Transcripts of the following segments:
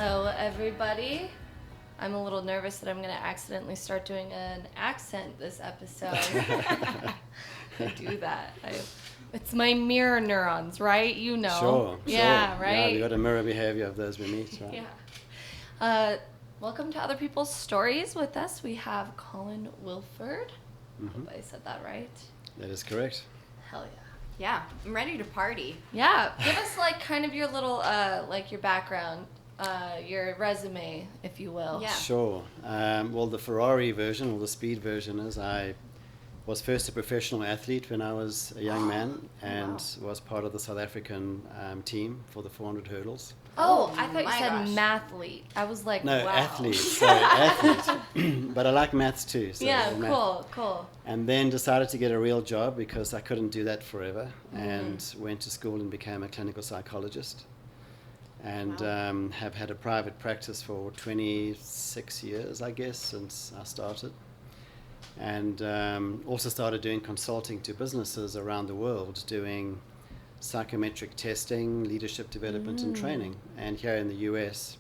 Hello, everybody. I'm a little nervous that I'm going to accidentally start doing an accent this episode. I do that. It's my mirror neurons, right? You know. Sure. Yeah, right? Yeah, we got a mirror behavior of those we meet, right? Yeah. Welcome to Other People's Stories. With us, we have Colin Wilford. Hope I said that right. That is correct. Hell yeah. Yeah, I'm ready to party. Yeah, give us like kind of your little, like your background, your resume, if you will. Yeah. Sure. Well, the Ferrari version, or the speed version is I was first a professional athlete when I was a young man and was part of the South African team for the 400 hurdles. Oh, I thought you my said gosh. mathlete. I was like, No, wow. athlete. Sorry, athlete. But I like maths too. So Yeah, math. cool. And then decided to get a real job because I couldn't do that forever, and went to school and became a clinical psychologist. And have had a private practice for 26 years, I guess, since I started. And also started doing consulting to businesses around the world, doing psychometric testing, leadership development and training. And here in the US,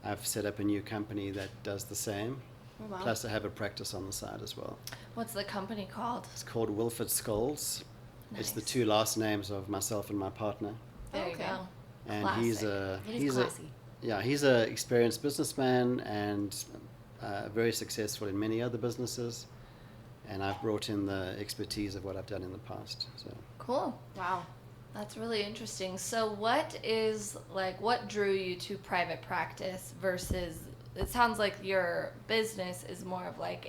I've set up a new company that does the same. Oh, wow. Plus I have a practice on the side as well. What's the company called? It's called Wilford Skulls. It's the Nice. two last names of myself and my partner. There you Okay. go. And Classic. he's a experienced businessman and very successful in many other businesses. And I've brought in the expertise of what I've done in the past. So Cool. Wow. That's really interesting. So what drew you to private practice versus, it sounds like your business is more of like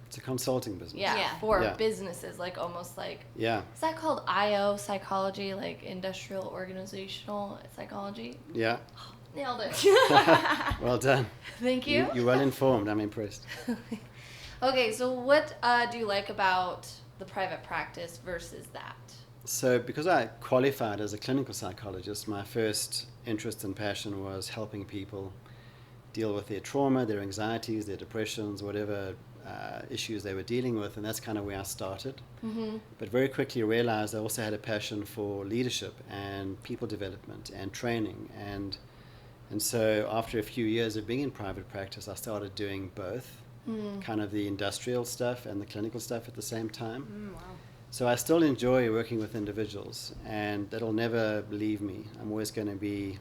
it's a consulting business. Yeah. for Yeah. businesses, like almost like, Yeah. is that called IO psychology, like industrial organizational psychology? Yeah. Nailed it. Well done. Thank you. You're well informed. I'm impressed. Okay, so what do you like about the private practice versus that? So because I qualified as a clinical psychologist, my first interest and passion was helping people deal with their trauma, their anxieties, their depressions, whatever issues they were dealing with, and that's kind of where I started. But very quickly realized I also had a passion for leadership and people development and training, and so after a few years of being in private practice, I started doing both, kind of the industrial stuff and the clinical stuff at the same time. Wow. So I still enjoy working with individuals, and that'll never leave me. I'm always going to be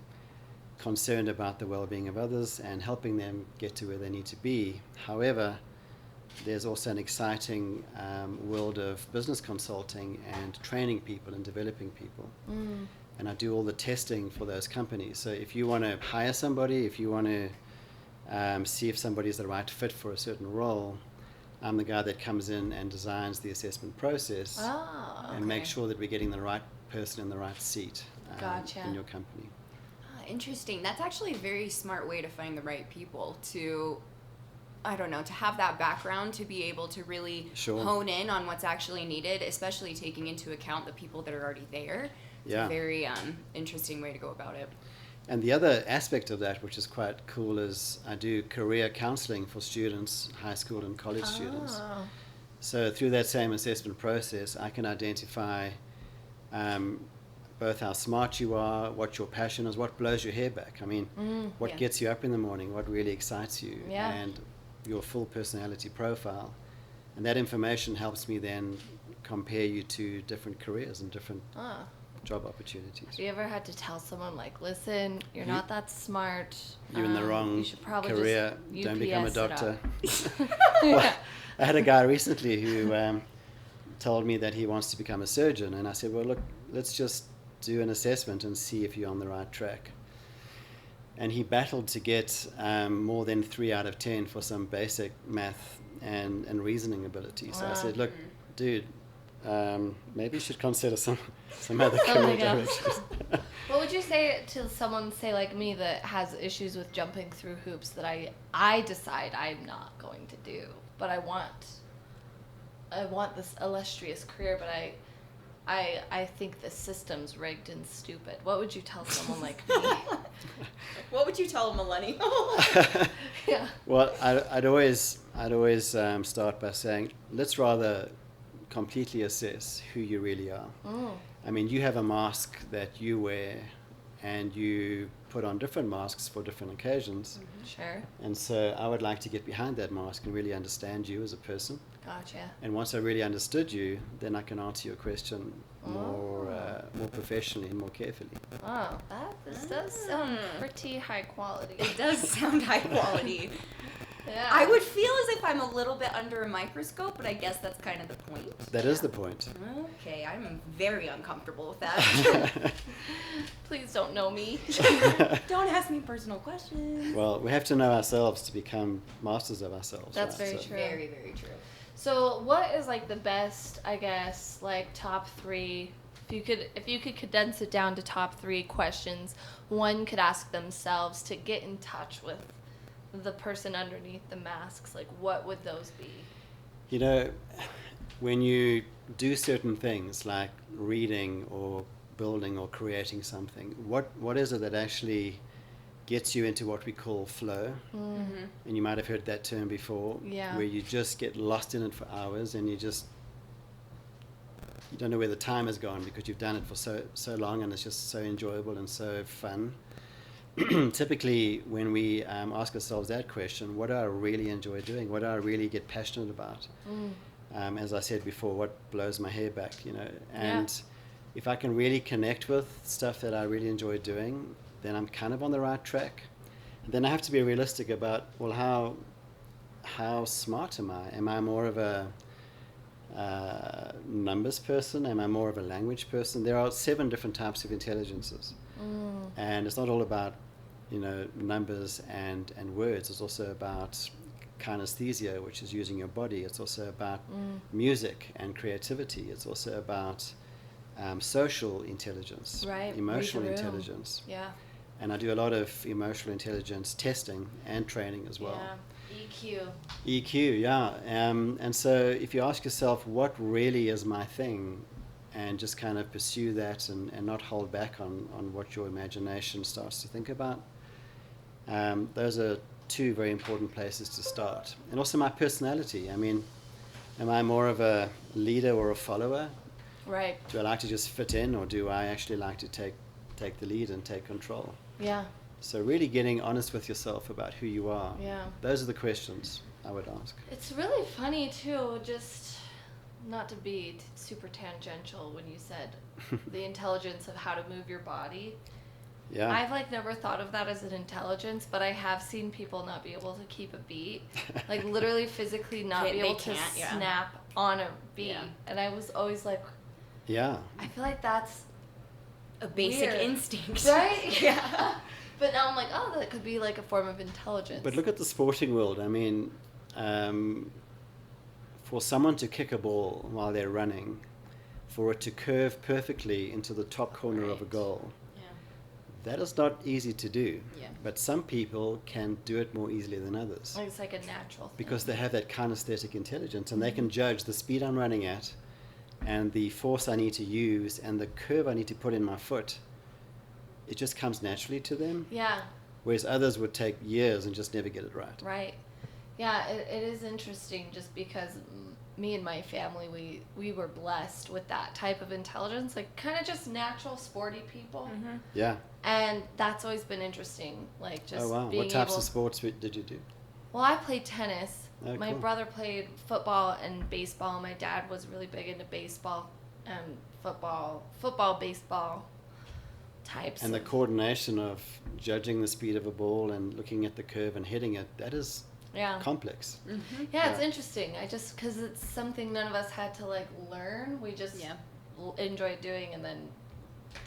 concerned about the well-being of others and helping them get to where they need to be. However, there's also an exciting world of business consulting and training people and developing people. And I do all the testing for those companies. So if you want to hire somebody, if you want to see if somebody's the right fit for a certain role, I'm the guy that comes in and designs the assessment process and makes sure that we're getting the right person in the right seat Gotcha. in your company. Interesting. That's actually a very smart way to find the right people to, I don't know, to have that background, to be able to really Sure. hone in on what's actually needed, especially taking into account the people that are already there. It's Yeah. a very interesting way to go about it. And the other aspect of that, which is quite cool, is I do career counseling for students, high school and college students. So through that same assessment process, I can identify both how smart you are, what your passion is, what blows your hair back. I mean, what Yeah. gets you up in the morning, what really excites you, Yeah. and your full personality profile. And that information helps me then compare you to different careers and different job opportunities. Have you ever had to tell someone, like, listen, you're not that smart. You're in the wrong you should probably career. just Don't become a UPS it doctor. up. Well, I had a guy recently who told me that he wants to become a surgeon, and I said, well, look, let's just do an assessment and see if you're on the right track. And he battled to get more than 3 out of 10 for some basic math and reasoning ability. So I said, look, dude, maybe you should consider some other career directions. What would you say to someone, say like me, that has issues with jumping through hoops that I decide I'm not going to do, but I want this illustrious career, but I think the system's rigged and stupid. What would you tell someone like me? What would you tell a millennial? Yeah. Well, I'd always start by saying, let's rather completely assess who you really are. I mean, you have a mask that you wear and you put on different masks for different occasions. Sure. And so I would like to get behind that mask and really understand you as a person. Gotcha. And once I really understood you, then I can answer your question more professionally and more carefully. Oh, this does sound pretty high quality. It does sound high quality. Yeah. I would feel as if I'm a little bit under a microscope, but I guess that's kind of the point. That is the point. Okay, I'm very uncomfortable with that. Please don't know me. Don't ask me personal questions. Well, we have to know ourselves to become masters of ourselves. That's right? very So- true. Very, very true. So what is like the best, I guess, like top 3, if you could condense it down to top 3 questions one could ask themselves to get in touch with the person underneath the masks, like what would those be? You know, when you do certain things like reading or building or creating something, what is it that actually gets you into what we call flow? Mm-hmm. And you might have heard that term before, Yeah. where you just get lost in it for hours and you don't know where the time has gone because you've done it for so long, and it's just so enjoyable and so fun. Typically, when we ask ourselves that question, what do I really enjoy doing? What do I really get passionate about? As I said before, what blows my hair back, And if I can really connect with stuff that I really enjoy doing, then I'm kind of on the right track. And then I have to be realistic about, well, how smart am I? Am I more of a numbers person? Am I more of a language person? There are 7 different types of intelligences. And it's not all about, numbers and words. It's also about kinesthesia, which is using your body. It's also about music and creativity. It's also about social intelligence, Right. emotional Read the room. intelligence. Yeah. And I do a lot of emotional intelligence testing and training as well. Yeah. EQ. EQ, yeah. And so if you ask yourself, what really is my thing, and just kind of pursue that and not hold back on what your imagination starts to think about, those are 2 very important places to start. And also my personality. I mean, am I more of a leader or a follower? Right. Do I like to just fit in, or do I actually like to take the lead and take control? Yeah. So really getting honest with yourself about who you are. Yeah. Those are the questions I would ask. It's really funny too, just not to be super tangential when you said the intelligence of how to move your body. Yeah. I've never thought of that as an intelligence, but I have seen people not be able to keep a beat, literally physically not be They able to can't, yeah. snap on a beat. Yeah. And I was always like, Yeah. I feel like that's A basic weird. instinct. Right? Yeah. But now I'm like, oh, that could be a form of intelligence. But look at the sporting world. I mean, for someone to kick a ball while they're running, for it to curve perfectly into the top corner of a Right. goal, Yeah. that is not easy to do. Yeah. But some people can do it more easily than others It's like a natural thing. because they have that kinesthetic intelligence, and they can judge the speed I'm running at and the force I need to use and the curve I need to put in my foot. It just comes naturally to them, Yeah. whereas others would take years and just never get it right. Right. Yeah, it is interesting just because me and my family, we were blessed with that type of intelligence, kind of just natural sporty people. Mm-hmm. Yeah. And that's always been interesting, just Oh wow. being What types able... of sports did you do? Well, I played tennis. Oh, My cool. brother played football and baseball. My dad was really big into baseball and football, baseball types. And the of- coordination of judging the speed of a ball and looking at the curve and hitting it, that is yeah. complex. Mm-hmm. Yeah, it's Yeah. interesting. Because it's something none of us had to learn. We just Yeah. enjoyed doing and then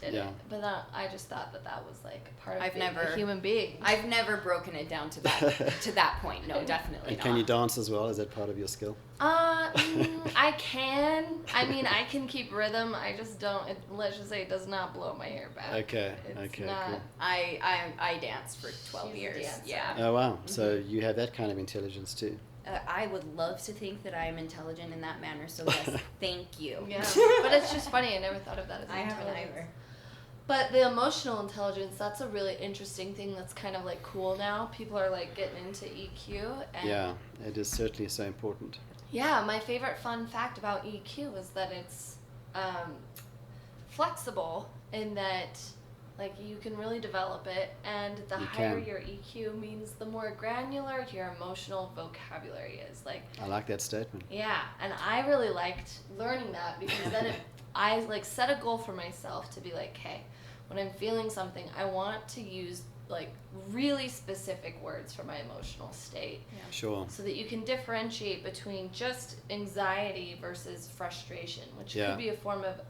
did Yeah. it. But I just thought that was part of I've being never- a human being. I've never broken it down to that point. No, definitely And not. can you dance as well? Is that part of your skill? I can. I mean, I can keep rhythm. I just don't. Let's just say it does not blow my hair back. Okay. It's Okay. not- Cool. I danced for 12 She's a years. dancer. Yeah. Oh wow. So you have that kind of intelligence too. I would love to think that I am intelligent in that manner. So yes, thank you. Yeah, but it's just funny. I never thought of that as I haven't intelligence. either. But the emotional intelligence, that's a really interesting thing that's kind of cool now. People are getting into EQ. And Yeah, it is certainly so important. Yeah, my favorite fun fact about EQ is that it's flexible in that Like, you can really develop it, and the You higher can. your EQ means the more granular your emotional vocabulary is. Like, I like that statement. yeah, and I really liked learning that because then I like set a goal for myself to be like, okay, when I'm feeling something, I want to use like really specific words for my emotional state. Yeah. Sure. So that you can differentiate between just anxiety versus frustration, which Yeah. could be a form of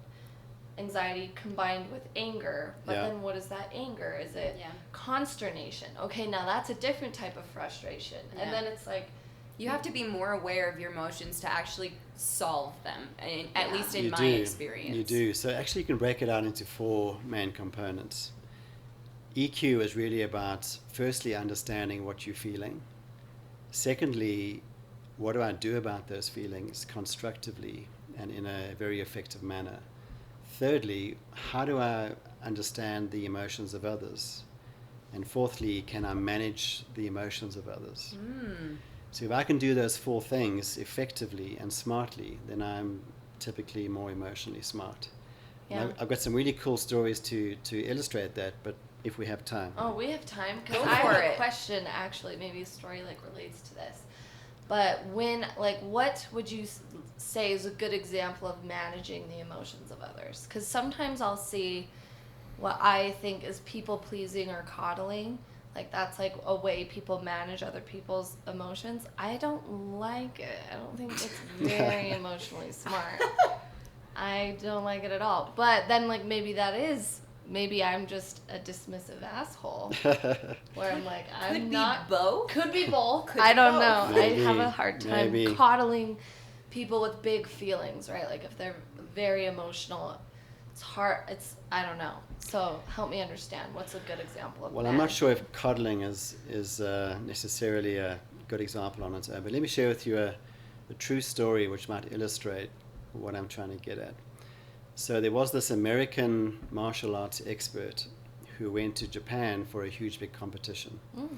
anxiety combined with anger. But Yeah. then what is that anger? Is it Yeah. consternation? Okay, now that's a different type of frustration. Yeah. And then it's like, You have to be more aware of your emotions to actually solve them, and at Yeah. least in You my do. experience. You do. So actually you can break it out into 4 main components. EQ is really about, firstly, understanding what you're feeling. Secondly, what do I do about those feelings constructively and in a very effective manner? Thirdly, how do I understand the emotions of others? And fourthly, can I manage the emotions of others? Mm. So if I can do those 4 things effectively and smartly, then I'm typically more emotionally smart. yeah. And I've got some really cool stories to illustrate that, but if we have time. Oh, we have time because Go I for have a it. question. Actually, maybe a story like relates to this. But when, like, what would you say is a good example of managing the emotions of others? Because sometimes I'll see what I think is people pleasing or coddling. Like, that's like a way people manage other people's emotions. I don't like it. I don't think it's very emotionally smart. I don't like it at all. But then, like, maybe I'm just a dismissive asshole where I'm like, I'm Could not. be both. Could be both. Could I be don't both. know. Maybe. I have a hard time Maybe. coddling people with big feelings, right? Like, if they're very emotional, it's hard. I don't know. So help me understand. What's a good example of Well, that? I'm not sure if coddling is necessarily a good example on its own, but let me share with you a true story which might illustrate what I'm trying to get at. So there was this American martial arts expert who went to Japan for a huge big competition. Mm.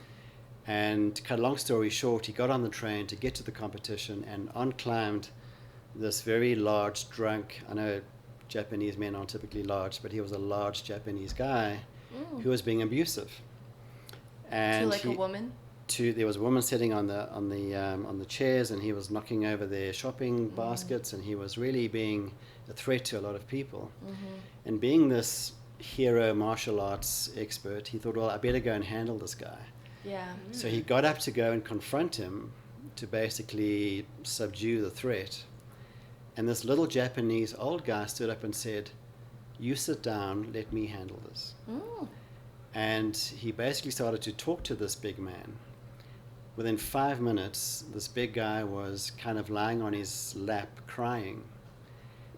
And to cut a long story short, he got on the train to get to the competition and on-climbed this very large, drunk, I know Japanese men aren't typically large, but he was a large Japanese guy who was being abusive. And To like a woman? there was a woman sitting on the chairs, and he was knocking over their shopping baskets, and he was really being a threat to a lot of people. And being this hero martial arts expert, he thought, well, I better go and handle this guy. Yeah. So he got up to go and confront him to basically subdue the threat. And this little Japanese old guy stood up and said, "You sit down, let me handle this." Mm. And he basically started to talk to this big man. Within 5 minutes, this big guy was kind of lying on his lap crying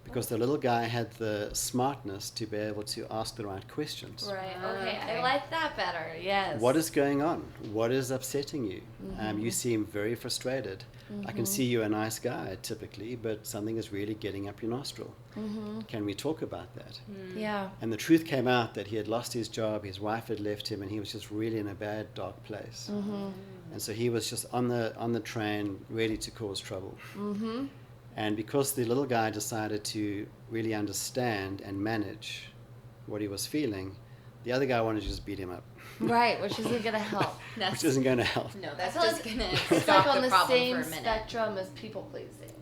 because the little guy had the smartness to be able to ask the right questions. Right. Ah, Okay. okay. I like that better. Yes. What is going on? What is upsetting you? You seem very frustrated. I can see you're a nice guy typically, but something is really getting up your nostril. Can we talk about that? Yeah. And the truth came out that he had lost his job, his wife had left him, and he was just really in a bad, dark place. And so he was just on the train, ready to cause trouble. And because the little guy decided to really understand and manage what he was feeling, the other guy wanted to just beat him up, Right, which isn't gonna help. which isn't going to help. No, I that's feel just like gonna it's stop like on the the problem same for a minute. spectrum as people pleasing.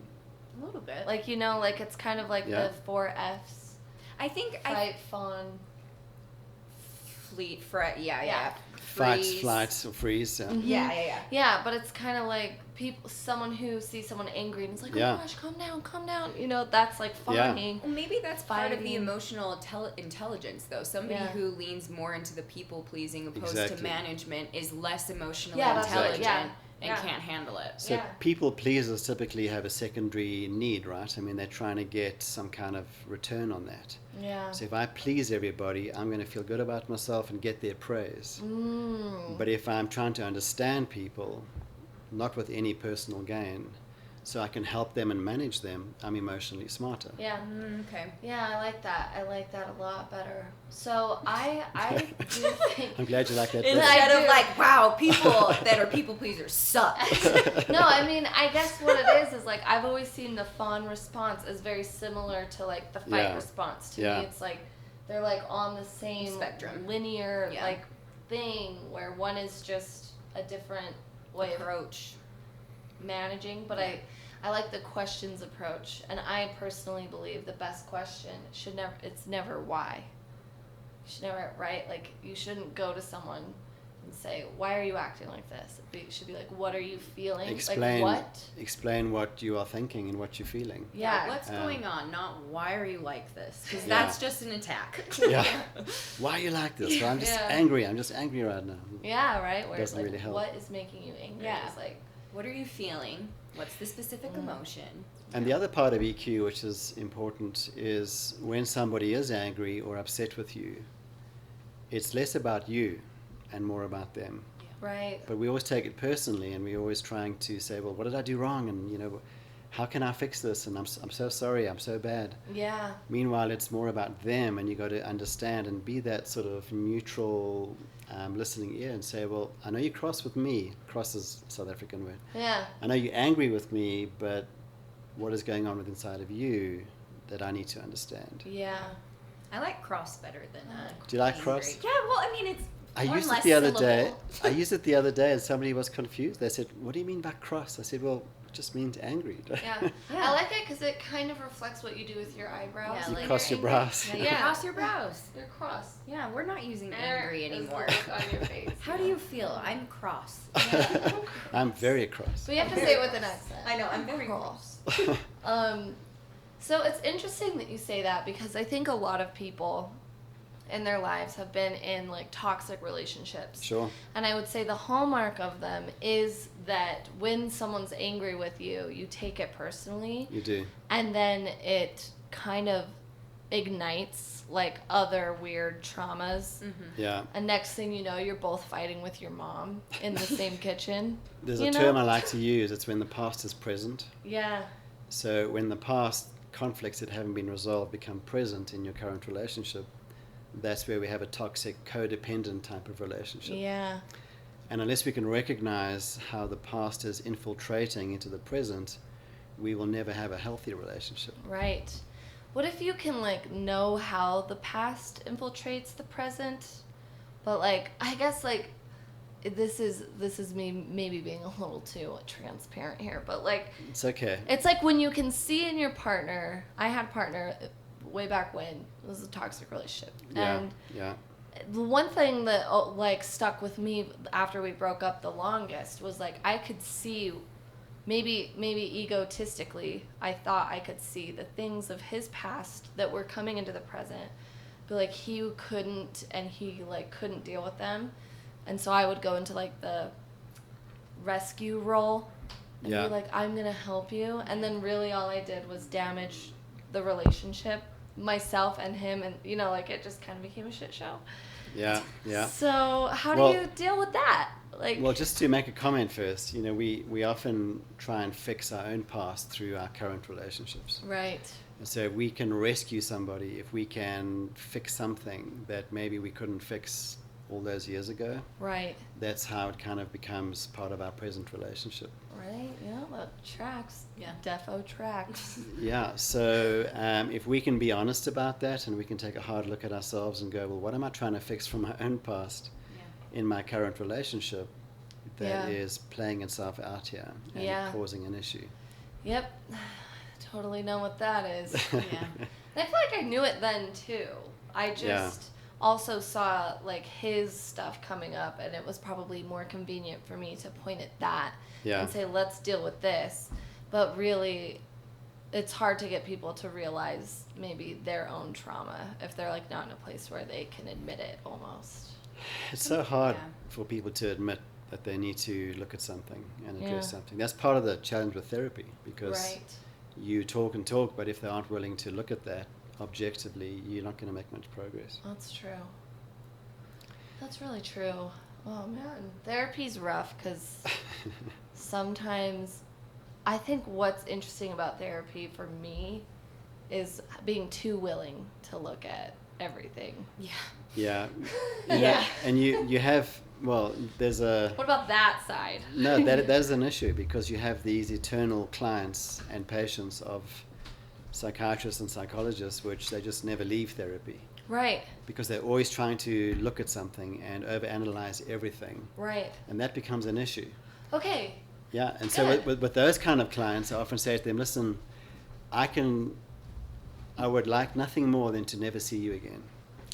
A little bit. Like, you know, like it's kind of like Yeah. the 4 F's. I think Fight, fawn. fleet, fret, yeah. Yeah. Fight, Freeze. flight, or freeze. Yeah. Yeah, but it's kind of like someone who sees someone angry and is like, Yeah. oh gosh, calm down. You know, that's like Yeah. fawning. Well, maybe that's part of the Fighting. emotional intelligence, though. Somebody Yeah. who leans more into the people pleasing opposed Exactly. to management is less emotionally Yeah, that's right, intelligent yeah. and can't handle it. So Yeah. people pleasers typically have a secondary need, right? I mean, they're trying to get some kind of return on that. Yeah. So if I please everybody, I'm going to feel good about myself and get their praise. Mm. But if I'm trying to understand people, not with any personal gain, so I can help them and manage them, I'm emotionally smarter. Yeah. Okay. Yeah, I like that. I like that a lot better. So I do think. I'm glad you like that. It's better. I Instead of do. like, wow, people that are people pleasers suck. No, I mean, I guess what it is like I've always seen the fawn response as very similar to like the fight Yeah. response. To Yeah. me, it's like they're like on the same spectrum, linear like thing, where one is just a different way approach of managing. But I like the questions approach, and I personally believe the best question it's never why. You should never, right? Like, you shouldn't go to someone and say, why are you acting like this? It should be like, what are you feeling? Explain, like, what? Explain what you are thinking and what you're feeling. Yeah, what's going on, not why are you like this? Because that's just an attack. Yeah. Why are you like this? Well, I'm just angry. I'm just angry right now. Yeah, right? Where doesn't it's like, really help. what is making you angry? Yeah. It's like, what are you feeling? What's the specific emotion? And the other part of EQ, which is important, is when somebody is angry or upset with you, it's less about you and more about them. right. But we always take it personally, and we're always trying to say, well, what did I do wrong? And, you know, how can I fix this? And I'm so sorry, I'm so bad. Yeah. Meanwhile, it's more about them, and you got to understand and be that sort of neutral listening ear and say, well, I know you're cross with me. Cross is a South African word. Yeah. I know you're angry with me, but what is going on with inside of you that I need to understand? Yeah. I like cross better than Do you like angry. cross? Yeah, well, I mean, it's I one used less it the other syllable. day. I used it the other day, and somebody was confused. They said, "What do you mean by cross?" I said, "Well, it just means angry." Yeah. I like it because it kind of reflects what you do with your eyebrows. Yeah, You like cross your angry. brows. Yeah, cross your brows. You're cross. Yeah, we're not using angry There is the anymore. look on your face. How do you feel? I'm cross. I'm very cross. So you have to say it with an accent. I know, I'm very cross. So it's interesting that you say that, because I think a lot of people in their lives have been in like toxic relationships. Sure. And I would say the hallmark of them is that when someone's angry with you, you take it personally. You do. And then it kind of ignites like other weird traumas. Mm-hmm. Yeah. And next thing you know, you're both fighting with your mom in the same kitchen. There's you a know? term I like to use. It's when the past is present. Yeah. So when the past conflicts that haven't been resolved become present in your current relationship, that's where we have a toxic, codependent type of relationship. Yeah. And unless we can recognize how the past is infiltrating into the present, we will never have a healthy relationship. Right. What if you can like know how the past infiltrates the present, but like I guess like this is me maybe being a little too transparent here, but like It's okay. it's like when you can see in your partner. I had a partner way back when it was a toxic relationship, and Yeah. the one thing that like stuck with me after we broke up the longest was like I could see, maybe egotistically, I thought I could see the things of his past that were coming into the present, but like he couldn't deal with them, and so I would go into like the rescue role and Yeah. be like, I'm gonna help you, and then really all I did was damage the relationship, myself and him, and you know, like it just kind of became a shit show. Yeah. Yeah. So how do Well- you deal with that? Like, Well, just to make a comment first, you know, we often try and fix our own past through our current relationships. right. And so if we can rescue somebody, if we can fix something that maybe we couldn't fix all those years ago, Right. that's how it kind of becomes part of our present relationship. Right. Yeah. That tracks. Yeah. Defo tracks. Yeah, so if we can be honest about that, and we can take a hard look at ourselves and go, well, what am I trying to fix from my own past in my current relationship that is playing itself out here and causing an issue? Yep. Totally know what that is. Yeah. And I feel like I knew it then too. I just also saw like his stuff coming up, and it was probably more convenient for me to point at that and say, let's deal with this. But really, it's hard to get people to realize maybe their own trauma if they're like not in a place where they can admit it almost. It's so hard Yeah. for people to admit that they need to look at something and address something. That's part of the challenge with therapy, because Right. you talk and talk, but if they aren't willing to look at that objectively, you're not going to make much progress. That's true. That's really true. Oh man, therapy's rough because sometimes I think what's interesting about therapy for me is being too willing to look at everything. Yeah. Yeah. Yeah. And you have, well, there's a... What about that side? No, that is an issue, because you have these eternal clients and patients of psychiatrists and psychologists, which they just never leave therapy. Right. because they're always trying to look at something and overanalyze everything. Right. And that becomes an issue. Okay. Yeah, and so Good. with those kind of clients, I often say to them, listen, I would like nothing more than to never see you again.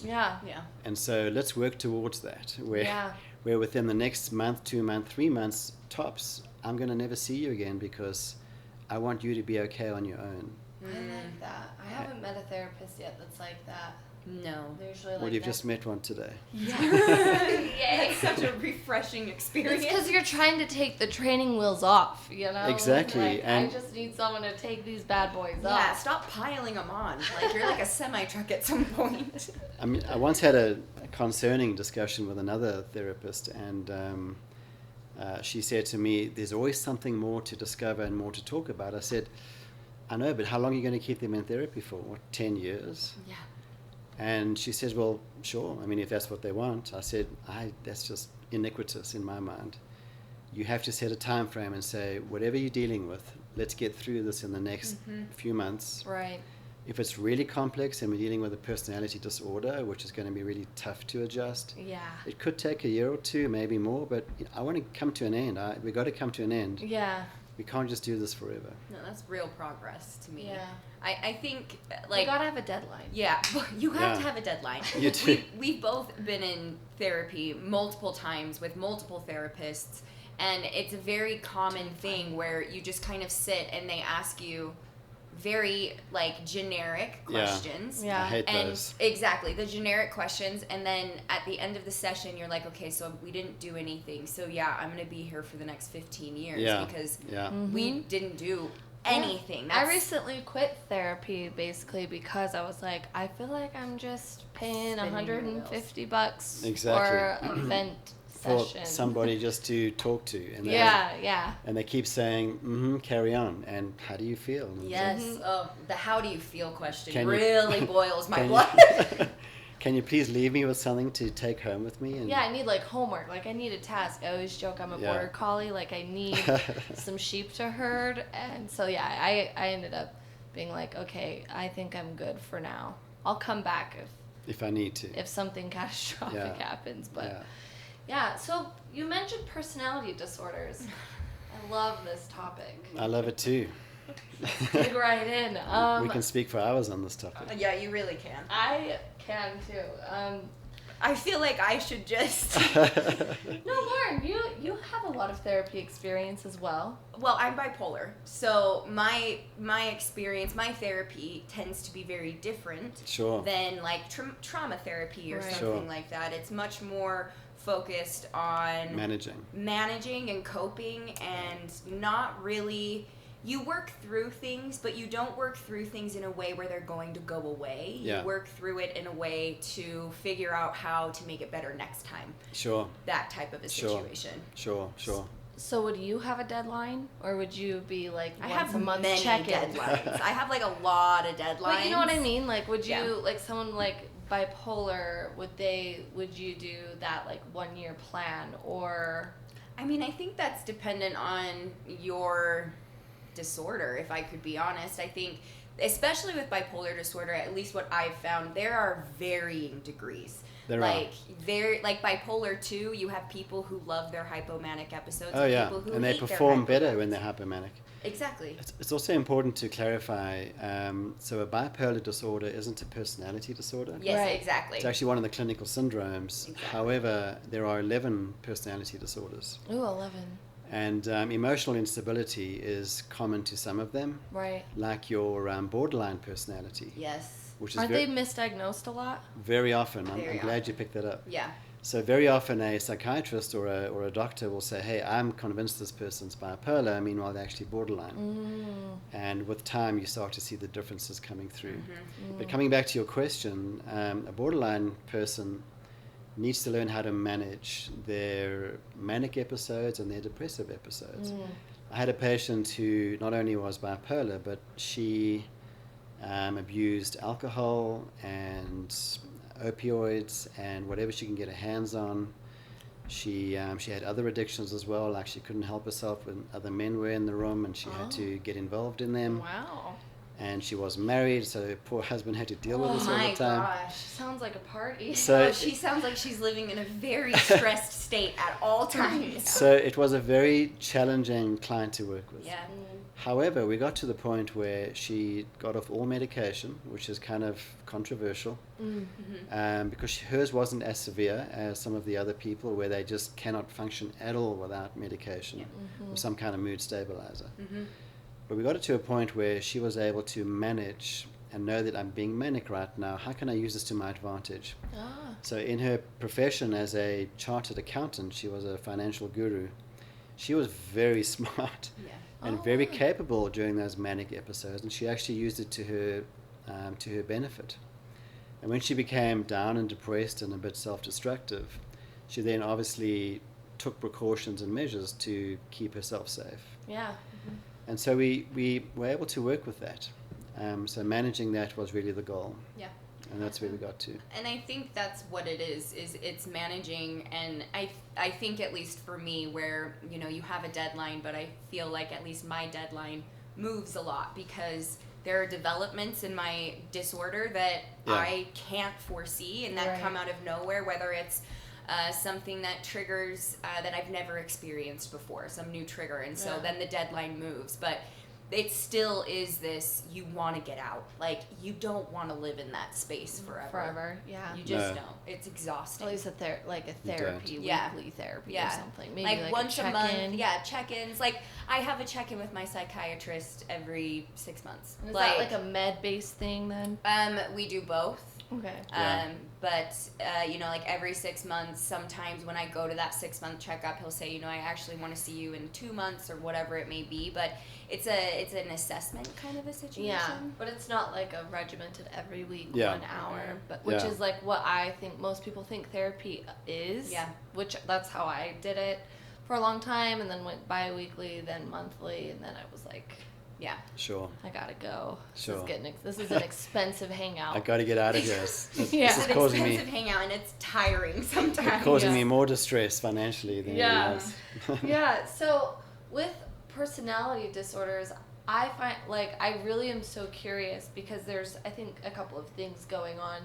Yeah. Yeah. And so let's work towards that, Yeah. where within the next month, 2 months, 3 months tops, I'm going to never see you again because I want you to be okay on your own. I like that. I haven't met a therapist yet that's like that. No. They're usually like Well, you've that. just met one today. Yeah. Yay. That's such a refreshing experience. It's because you're trying to take the training wheels off, you know? Exactly, Like, I and- just need someone to take these bad boys Yeah, off. stop piling them on. Like you're like a semi-truck at some point. I mean, I once had a concerning discussion with another therapist, and she said to me, there's always something more to discover and more to talk about. I said, I know, but how long are you going to keep them in therapy for? What, 10 years? Yeah. And she says, well, sure. I mean, if that's what they want. I said, that's just iniquitous in my mind. You have to set a time frame and say, whatever you're dealing with, let's get through this in the next few months. Right. If it's really complex and we're dealing with a personality disorder, which is going to be really tough to adjust, Yeah. it could take a year or two, maybe more, but I want to come to an end. We've got to come to an end. Yeah. We can't just do this forever. No, that's real progress to me. Yeah. I think You like gotta have a deadline. yeah, you have Yeah. to have a deadline. You do. We've both been in therapy multiple times with multiple therapists, and it's a very common thing where you just kind of sit and they ask you very like generic Yeah. questions. Yeah. I hate And those. exactly, the generic questions, and then at the end of the session you're like, okay, so we didn't do anything, so yeah, I'm gonna be here for the next 15 years Yeah. because Yeah. we didn't do anything. I That's recently quit therapy basically because I was like, I feel like I'm just paying Spinning your $150 Exactly. for a vent For session. somebody just to talk to. And they, Yeah. And they keep saying, carry on. And how do you feel? And it's yes. Mhm. Oh, the how do you feel question Can you- really boils my Can blood. you, can you please leave me with something to take home with me? And Yeah, I need like homework. Like I need a task. I always joke I'm a Yeah. border collie. Like I need some sheep to herd. And so yeah, I ended up being like, okay, I think I'm good for now. I'll come back if I need to. if something catastrophic Yeah. happens. But Yeah. yeah, so you mentioned personality disorders. I love this topic. I love it too. Dig right in. We can speak for hours on this topic. Yeah, you really can. I can too. I feel like I should just. No, Lauren, you have a lot of therapy experience as well. Well, I'm bipolar, so my experience, my therapy tends to be very different Sure. than like trauma therapy or Right. something Sure. like that. It's much more focused on managing and coping, and not really. You work through things, but you don't work through things in a way where they're going to go away. Yeah. You work through it in a way to figure out how to make it better next time. Sure. That type of a Sure. situation. Sure. So would you have a deadline, or would you be like I once have a month many check-in? deadlines. I have like a lot of deadlines. But you know what I mean? Like, would you Yeah. like someone like bipolar? Would you do that like 1 year plan or? I mean, I think that's dependent on your disorder, if I could be honest. I think, especially with bipolar disorder, at least what I've found, there are varying degrees. Like bipolar 2, you have people who love their hypomanic episodes. Oh yeah, people who and they hate their perform better hypomanic. when they're hypomanic. Exactly. It's also important to clarify. So a bipolar disorder isn't a personality disorder. Yes, Right. exactly. It's actually one of the clinical syndromes. Exactly. However, there are 11 personality disorders. Ooh, 11. And emotional instability is common to some of them, Right. like your borderline personality, Yes. which is Aren't they misdiagnosed a lot? very often. I'm Very glad often. you picked that up. Yeah. So very often a psychiatrist or a doctor will say, hey, I'm convinced this person's bipolar, meanwhile they're actually borderline. And with time you start to see the differences coming through. But coming back to your question, a borderline person needs to learn how to manage their manic episodes and their depressive episodes. I had a patient who not only was bipolar, but she abused alcohol and opioids and whatever she can get her hands on. She had other addictions as well, like she couldn't help herself when other men were in the room and she had to get involved in them. Wow. and she was married, so her poor husband had to deal with this all the time. Gosh. Sounds like a party. So She sounds like she's living in a very stressed state at all times. So it was a very challenging client to work with. Yeah. However, we got to the point where she got off all medication, which is kind of controversial, because hers wasn't as severe as some of the other people where they just cannot function at all without medication or some kind of mood stabilizer. But we got it to a point where she was able to manage and know that I'm being manic right now. How can I use this to my advantage? So in her profession as a chartered accountant, she was a financial guru. She was very smart. And very capable during those manic episodes, and she actually used it to her benefit. And when she became down and depressed and a bit self-destructive, she then obviously took precautions and measures to keep herself safe. Yeah. And so we were able to work with that. So managing that was really the goal. Yeah. And that's where we got to. And I think that's what it is it's managing. And I think, at least for me, where, you know, you have a deadline, but I feel like at least my deadline moves a lot because there are developments in my disorder that I can't foresee and that come out of nowhere, whether it's something that triggers that I've never experienced before, some new trigger. And so then the deadline moves. But it still is this, you want to get out. Like, you don't want to live in that space forever. Yeah. You just don't. It's exhausting. At least a therapy, weekly therapy or something. Maybe like once a month. check-in. Yeah, check-ins. Like, I have a check-in with my psychiatrist every 6 months. Is that like a med-based thing then? We do both. Okay. But you know, like every 6 months, sometimes when I go to that 6-month checkup, he'll say, you know, I actually want to see you in 2 months or whatever it may be. But it's an assessment kind of a situation. Yeah, but it's not like a regimented every week 1 hour, but which Yeah. is like what I think most people think therapy is. Yeah. Which that's how I did it for a long time, and then went bi-weekly, then monthly, and then I was like, yeah, Sure. I gotta go. Sure. This is an expensive hangout. I got to get out of here. This It's is it's an causing expensive hangout and it's tiring sometimes. causing me more distress financially than anything else. Yeah, so with personality disorders, I find, like, I really am so curious because there's, I think, a couple of things going on.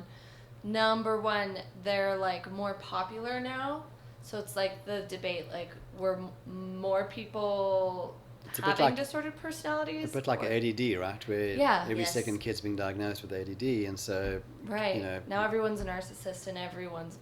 Number one, they're, like, more popular now. So it's like the debate, like, were more people It's a bit having like- disordered personalities? A bit like or- ADD, right? Where every second kid's being diagnosed with ADD, and so Right. you know, now everyone's a narcissist and everyone's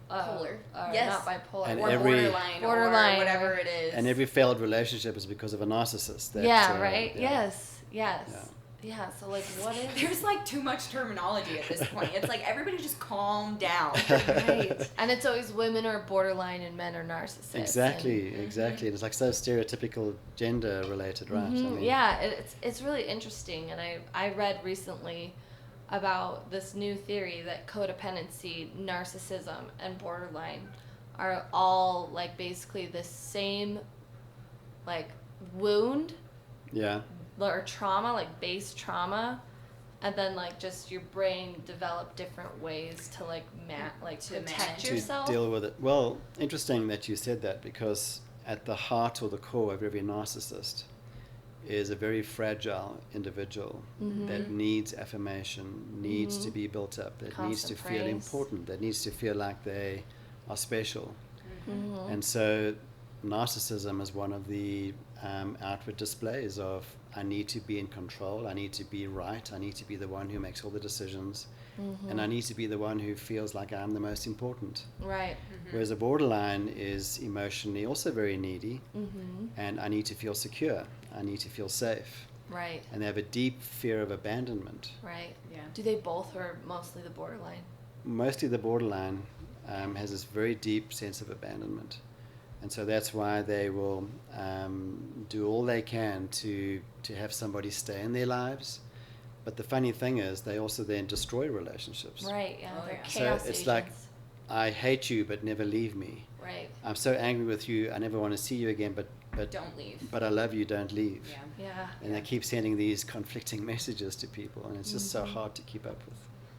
Polar. not bipolar. And or every- borderline or whatever it is. and every failed relationship is because of a narcissist. That, right? yeah. Yes. Yeah, so like what is There's like too much terminology at this point. It's like everybody just calm down. right. And it's always women are borderline and men are narcissists. Exactly. It's like so stereotypical gender related, right? I mean, Yeah, it's really interesting, and I read recently about this new theory that codependency, narcissism, and borderline are all like basically the same like wound Yeah. or trauma, like base trauma, and then like just your brain developed different ways to like To protect manage. yourself. To deal with it. Well, interesting that you said that, because at the heart or the core of every narcissist is a very fragile individual that needs affirmation, needs to be built up, that needs to Constant feel praise. important, that needs to feel like they are special. And so narcissism is one of the outward displays of, I need to be in control, I need to be right, I need to be the one who makes all the decisions, and I need to be the one who feels like I'm the most important. Right. Whereas a borderline is emotionally also very needy, and I need to feel secure, I need to feel safe, Right. and they have a deep fear of abandonment. Right. Yeah. Do they both, or mostly the borderline? Mostly the borderline has this very deep sense of abandonment. And so that's why they will do all they can to have somebody stay in their lives. But the funny thing is, they also then destroy relationships. Right. Yeah. Oh, They're yeah. So chaos it's agents. like, I hate you, but never leave me. Right. I'm so angry with you, I never want to see you again, but Don't leave. but I love you, don't leave. Yeah. Yeah. And they keep sending these conflicting messages to people, and it's just so hard to keep up with.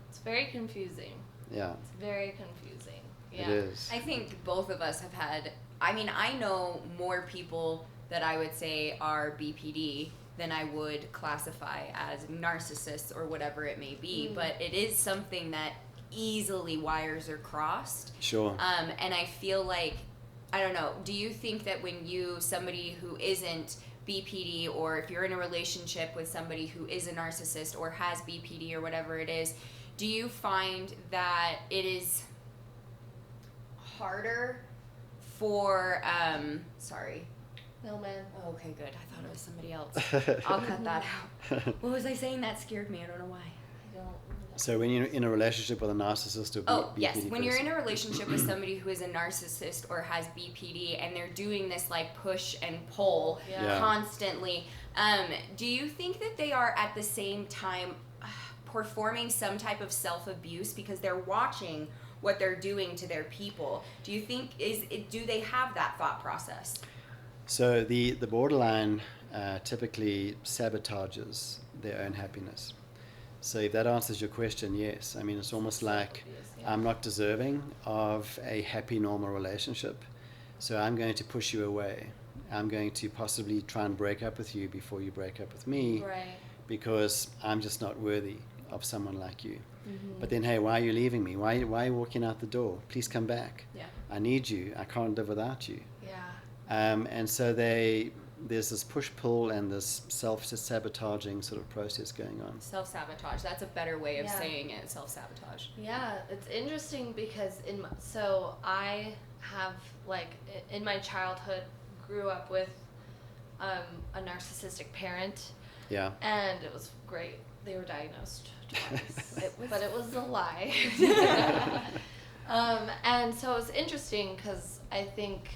It's very confusing. Yeah, It's very confusing. Yeah. it is. I think both of us have had, I mean, I know more people that I would say are BPD than I would classify as narcissists or whatever it may be. But it is something that easily wires are crossed. Sure. And I feel like, I don't know, do you think that when somebody who isn't BPD, or if you're in a relationship with somebody who is a narcissist or has BPD or whatever it is, do you find that it is harder for, sorry. No, man. Oh, okay, good. I thought it was somebody else. I'll cut that out. What was I saying? That scared me. I don't know why. I don't. So when you're in a relationship with a narcissist or BPD yes. When person. you're in a relationship with somebody who is a narcissist or has BPD, and they're doing this like push and pull Yeah. constantly, do you think that they are at the same time performing some type of self-abuse because they're watching what they're doing to their people? Do you think do they have that thought process? So the borderline typically sabotages their own happiness. So if that answers your question, yes. I mean, it's almost like I'm not deserving of a happy, normal relationship, so I'm going to push you away. I'm going to possibly try and break up with you before you break up with me, Right. because I'm just not worthy of someone like you. Mm-hmm. But then, hey, why are you leaving me? Why are you walking out the door? Please come back. Yeah. I need you. I can't live without you. Yeah. And so there's this push-pull and this self-sabotaging sort of process going on. Self-sabotage. That's a better way of Yeah. saying it. Self-sabotage. Yeah, it's interesting because so I have, like, in my childhood grew up with a narcissistic parent, Yeah. and it was great. They were diagnosed twice, but it was a lie. And so it was interesting because I think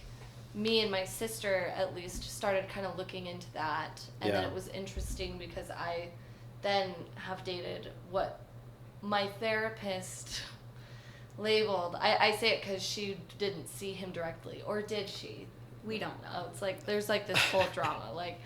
me and my sister at least started kind of looking into that, and then Yeah. it was interesting because I then have dated what my therapist labeled, I say it because she didn't see him directly, or did she? We don't know. It's like there's like this whole drama. Like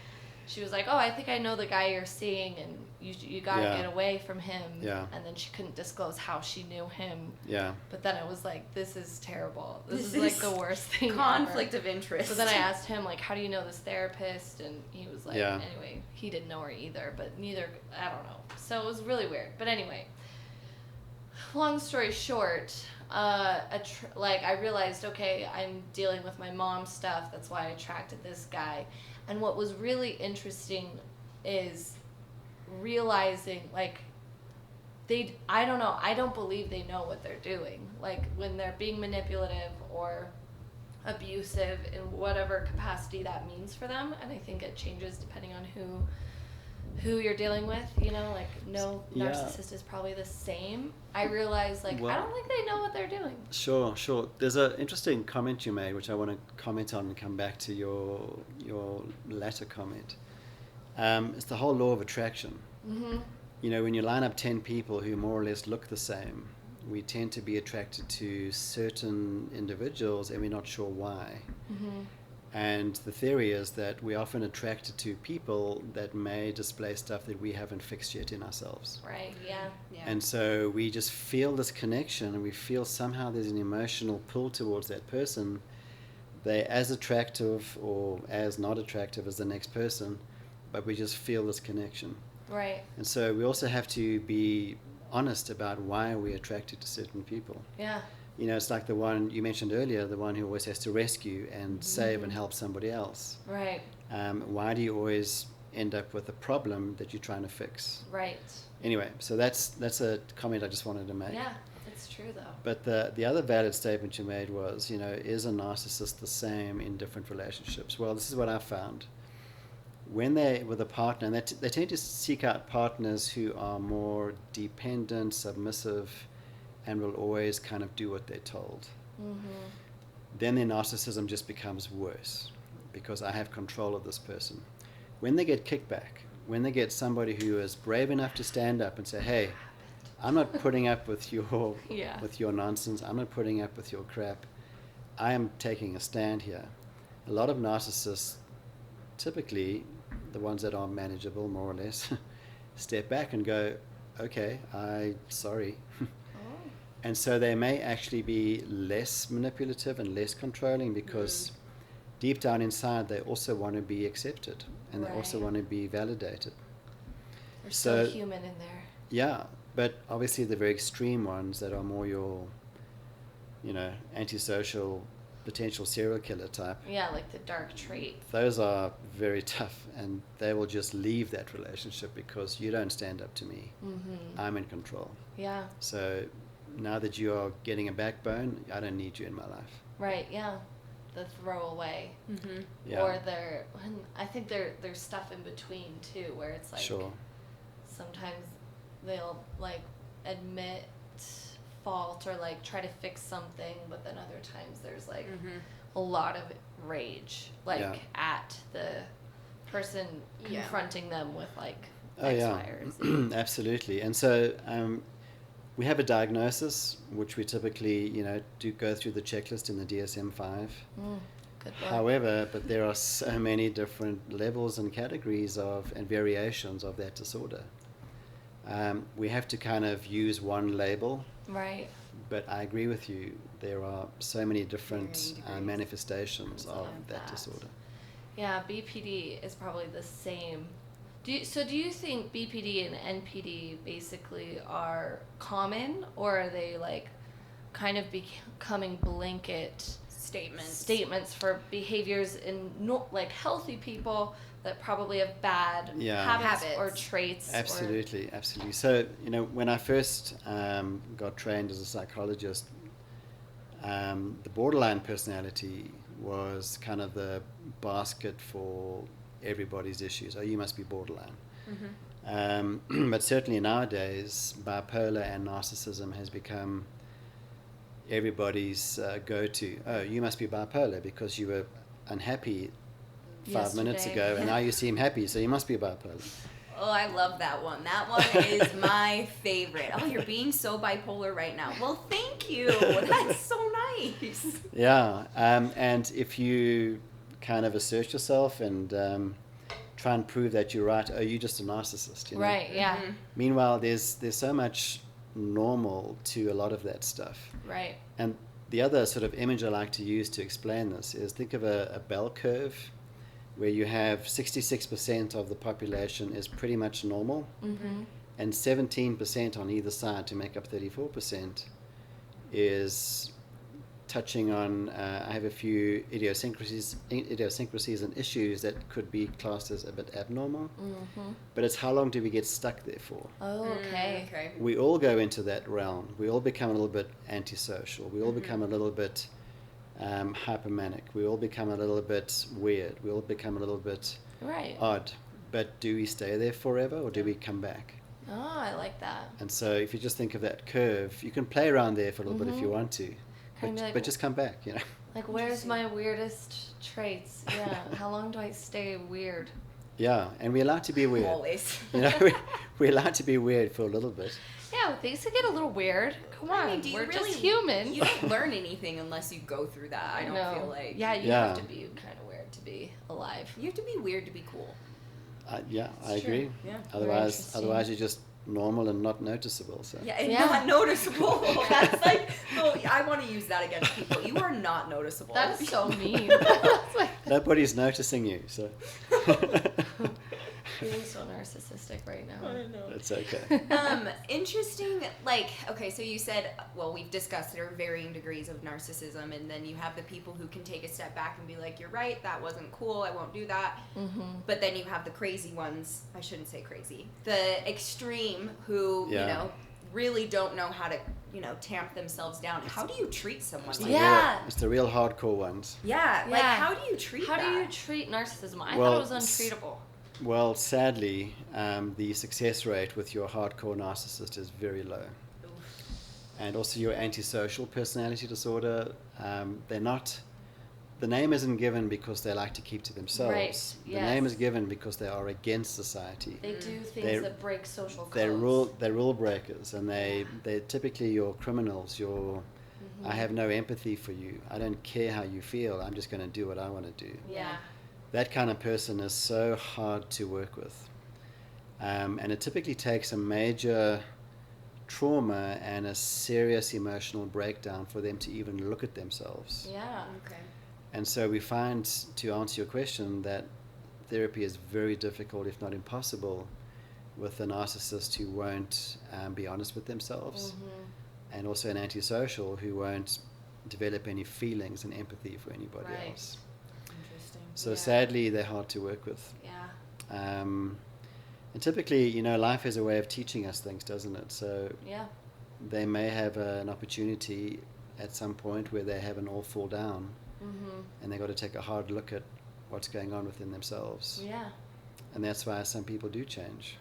she was like, oh, I think I know the guy you're seeing, and you gotta Yeah. get away from him. Yeah. And then she couldn't disclose how she knew him. Yeah. But then it was like, this is terrible. This This is like is the worst thing Conflict ever. of interest. So then I asked him, like, how do you know this therapist? And he was like, Yeah. anyway, he didn't know her either, but neither, I don't know. So it was really weird. But anyway, long story short, like I realized, okay, I'm dealing with my mom's stuff. That's why I attracted this guy. And what was really interesting is realizing, like, I don't know, I don't believe they know what they're doing. Like, when they're being manipulative or abusive in whatever capacity that means for them. And I think it changes depending on who you're dealing with, you know, like no Yeah. narcissist is probably the same. I realize, like, Well, I don't think they know what they're doing. Sure. There's an interesting comment you made, which I want to comment on and come back to your latter comment. It's the whole law of attraction. Mm-hmm. You know, when you line up 10 people who more or less look the same, we tend to be attracted to certain individuals, and we're not sure why. Mm-hmm. And the theory is that we're often attracted to people that may display stuff that we haven't fixed yet in ourselves. Right, yeah. Yeah. And so we just feel this connection, and we feel somehow there's an emotional pull towards that person. They're as attractive or as not attractive as the next person, but we just feel this connection. Right, And so we also have to be honest about why we're attracted to certain people. yeah. You know, it's like the one you mentioned earlier, the one who always has to rescue and save and help somebody else. Right, Why do you always end up with a problem that you're trying to fix? right. Anyway, so that's a comment I just wanted to make. Yeah, it's true though. But the other valid statement you made was, you know, is a narcissist the same in different relationships? Well, this is what I found. When they're with a partner, and they tend to seek out partners who are more dependent, submissive, and will always kind of do what they're told. Mm-hmm. Then their narcissism just becomes worse because I have control of this person. When they get kickback, when they get somebody who is brave enough to stand up and say, hey, I'm not putting up with your Yeah. with your nonsense, I'm not putting up with your crap, I am taking a stand here. A lot of narcissists, typically the ones that are manageable more or less, step back and go, okay, sorry. Oh. And so they may actually be less manipulative and less controlling because deep down inside, they also want to be accepted, and they also Right. want to be validated. There's so So- human in there. Yeah, but obviously the very extreme ones that are more your, antisocial, potential serial killer type, Yeah, like the dark trait. those are very tough, and they will just leave that relationship because you don't stand up to me. Mm-hmm. I'm in control. Yeah. So now that you are getting a backbone, I don't need you in my life. Right. Yeah. The throwaway. Mm-hmm. Yeah. Or I think there's stuff in between too, where it's like Sure. sometimes they'll like admit fault or like try to fix something, but then other times there's like Mm-hmm. a lot of rage, like Yeah. at the person Yeah. confronting them with like Oh X, yeah, Y, or Z. absolutely. And so we have a diagnosis, which we typically, do go through the checklist in the DSM-5. Good book. However, but there are so many different levels and categories and variations of that disorder. We have to kind of use one label, Right. but I agree with you. There are so many different Varying degrees. manifestations of Of that that. disorder. Yeah, BPD is probably the same. Do you think BPD and NPD basically are common, or are they like kind of becoming blanket statements for behaviors in like healthy people that probably have bad Yeah. habits or Habits. traits? Absolutely, absolutely. So, when I first got trained as a psychologist, the borderline personality was kind of the basket for everybody's issues. Oh, you must be borderline. Mm-hmm. But certainly nowadays, bipolar and narcissism has become everybody's go-to. Oh, you must be bipolar because you were unhappy 5 minutes Yesterday. ago, and now you seem happy, so you must be bipolar. Oh, I love that one. That one is my favorite. Oh, you're being so bipolar right now. Well, thank you. That's so nice. Yeah, and if you kind of assert yourself and try and prove that you're right, oh, you're just a narcissist. Right. Yeah. Mhm. Meanwhile, there's so much normal to a lot of that stuff. Right. And the other sort of image I like to use to explain this is think of a bell curve where you have 66% of the population is pretty much normal, Mm-hmm. and 17% on either side to make up 34% is touching on, I have a few idiosyncrasies and issues that could be classed as a bit abnormal, Mm-hmm. but it's how long do we get stuck there for? Oh, okay. Okay. We all go into that realm. We all become a little bit antisocial. We all become a little bit hypermanic. We all become a little bit weird. We all become a little bit Right. odd. But do we stay there forever, or do we come back? Oh, I like that. And so if you just think of that curve, you can play around there for a little bit if you want to, Kinda be like- but just come back, Like, where's my weirdest traits? Yeah. How long do I stay weird? Yeah, and we're allowed to be weird. Always. We're allowed to be weird for a little bit. Yeah, things can get a little weird. Come on, I mean, do you we're really, just human. You don't learn anything unless you go through that. I don't No. feel like. Yeah, you Yeah. have to be kind of weird to be alive. You have to be weird to be cool. Yeah, I It's true. agree. Yeah. Otherwise, interesting. you're just normal and not noticeable. So. Yeah, and Yeah. not noticeable. That's like, oh, I want to use that against people. You are not noticeable. That is so mean. That's like Nobody's noticing you, so feeling so narcissistic right now. know. it's okay. Interesting. Like, okay, so you said, well, we've discussed there are varying degrees of narcissism, and then you have the people who can take a step back and be like, you're right, that wasn't cool, I won't do that. Mm-hmm. But then you have the crazy ones, I shouldn't say crazy, the extreme who, Yeah. really don't know how to, tamp themselves down. How do you treat someone It's like the that? Yeah. it's the real hardcore ones. Yeah, like, Yeah. how do you treat How that? do you treat narcissism? I Well, thought it was untreatable. Well, sadly, the success rate with your hardcore narcissist is very low. And also your antisocial personality disorder, they're not, the name isn't given because they like to keep to themselves. Right, The yes. name is given because they are against society. They do things They're- that break social codes. They're rule breakers, and they're typically your criminals. I have no empathy for you. I don't care how you feel. I'm just going to do what I want to do. Yeah. That kind of person is so hard to work with. And it typically takes a major trauma and a serious emotional breakdown for them to even look at themselves. Yeah. Okay. And so we find, to answer your question, that therapy is very difficult, if not impossible, with a narcissist who won't be honest with themselves, and also an antisocial who won't develop any feelings and empathy for anybody else. Interesting. So sadly, they're hard to work with. Yeah. And typically, you know, life has a way of teaching us things, doesn't it? So they may have an opportunity at some point where they have an all fall down, and they've got to take a hard look at what's going on within themselves. Yeah. And that's why some people do change.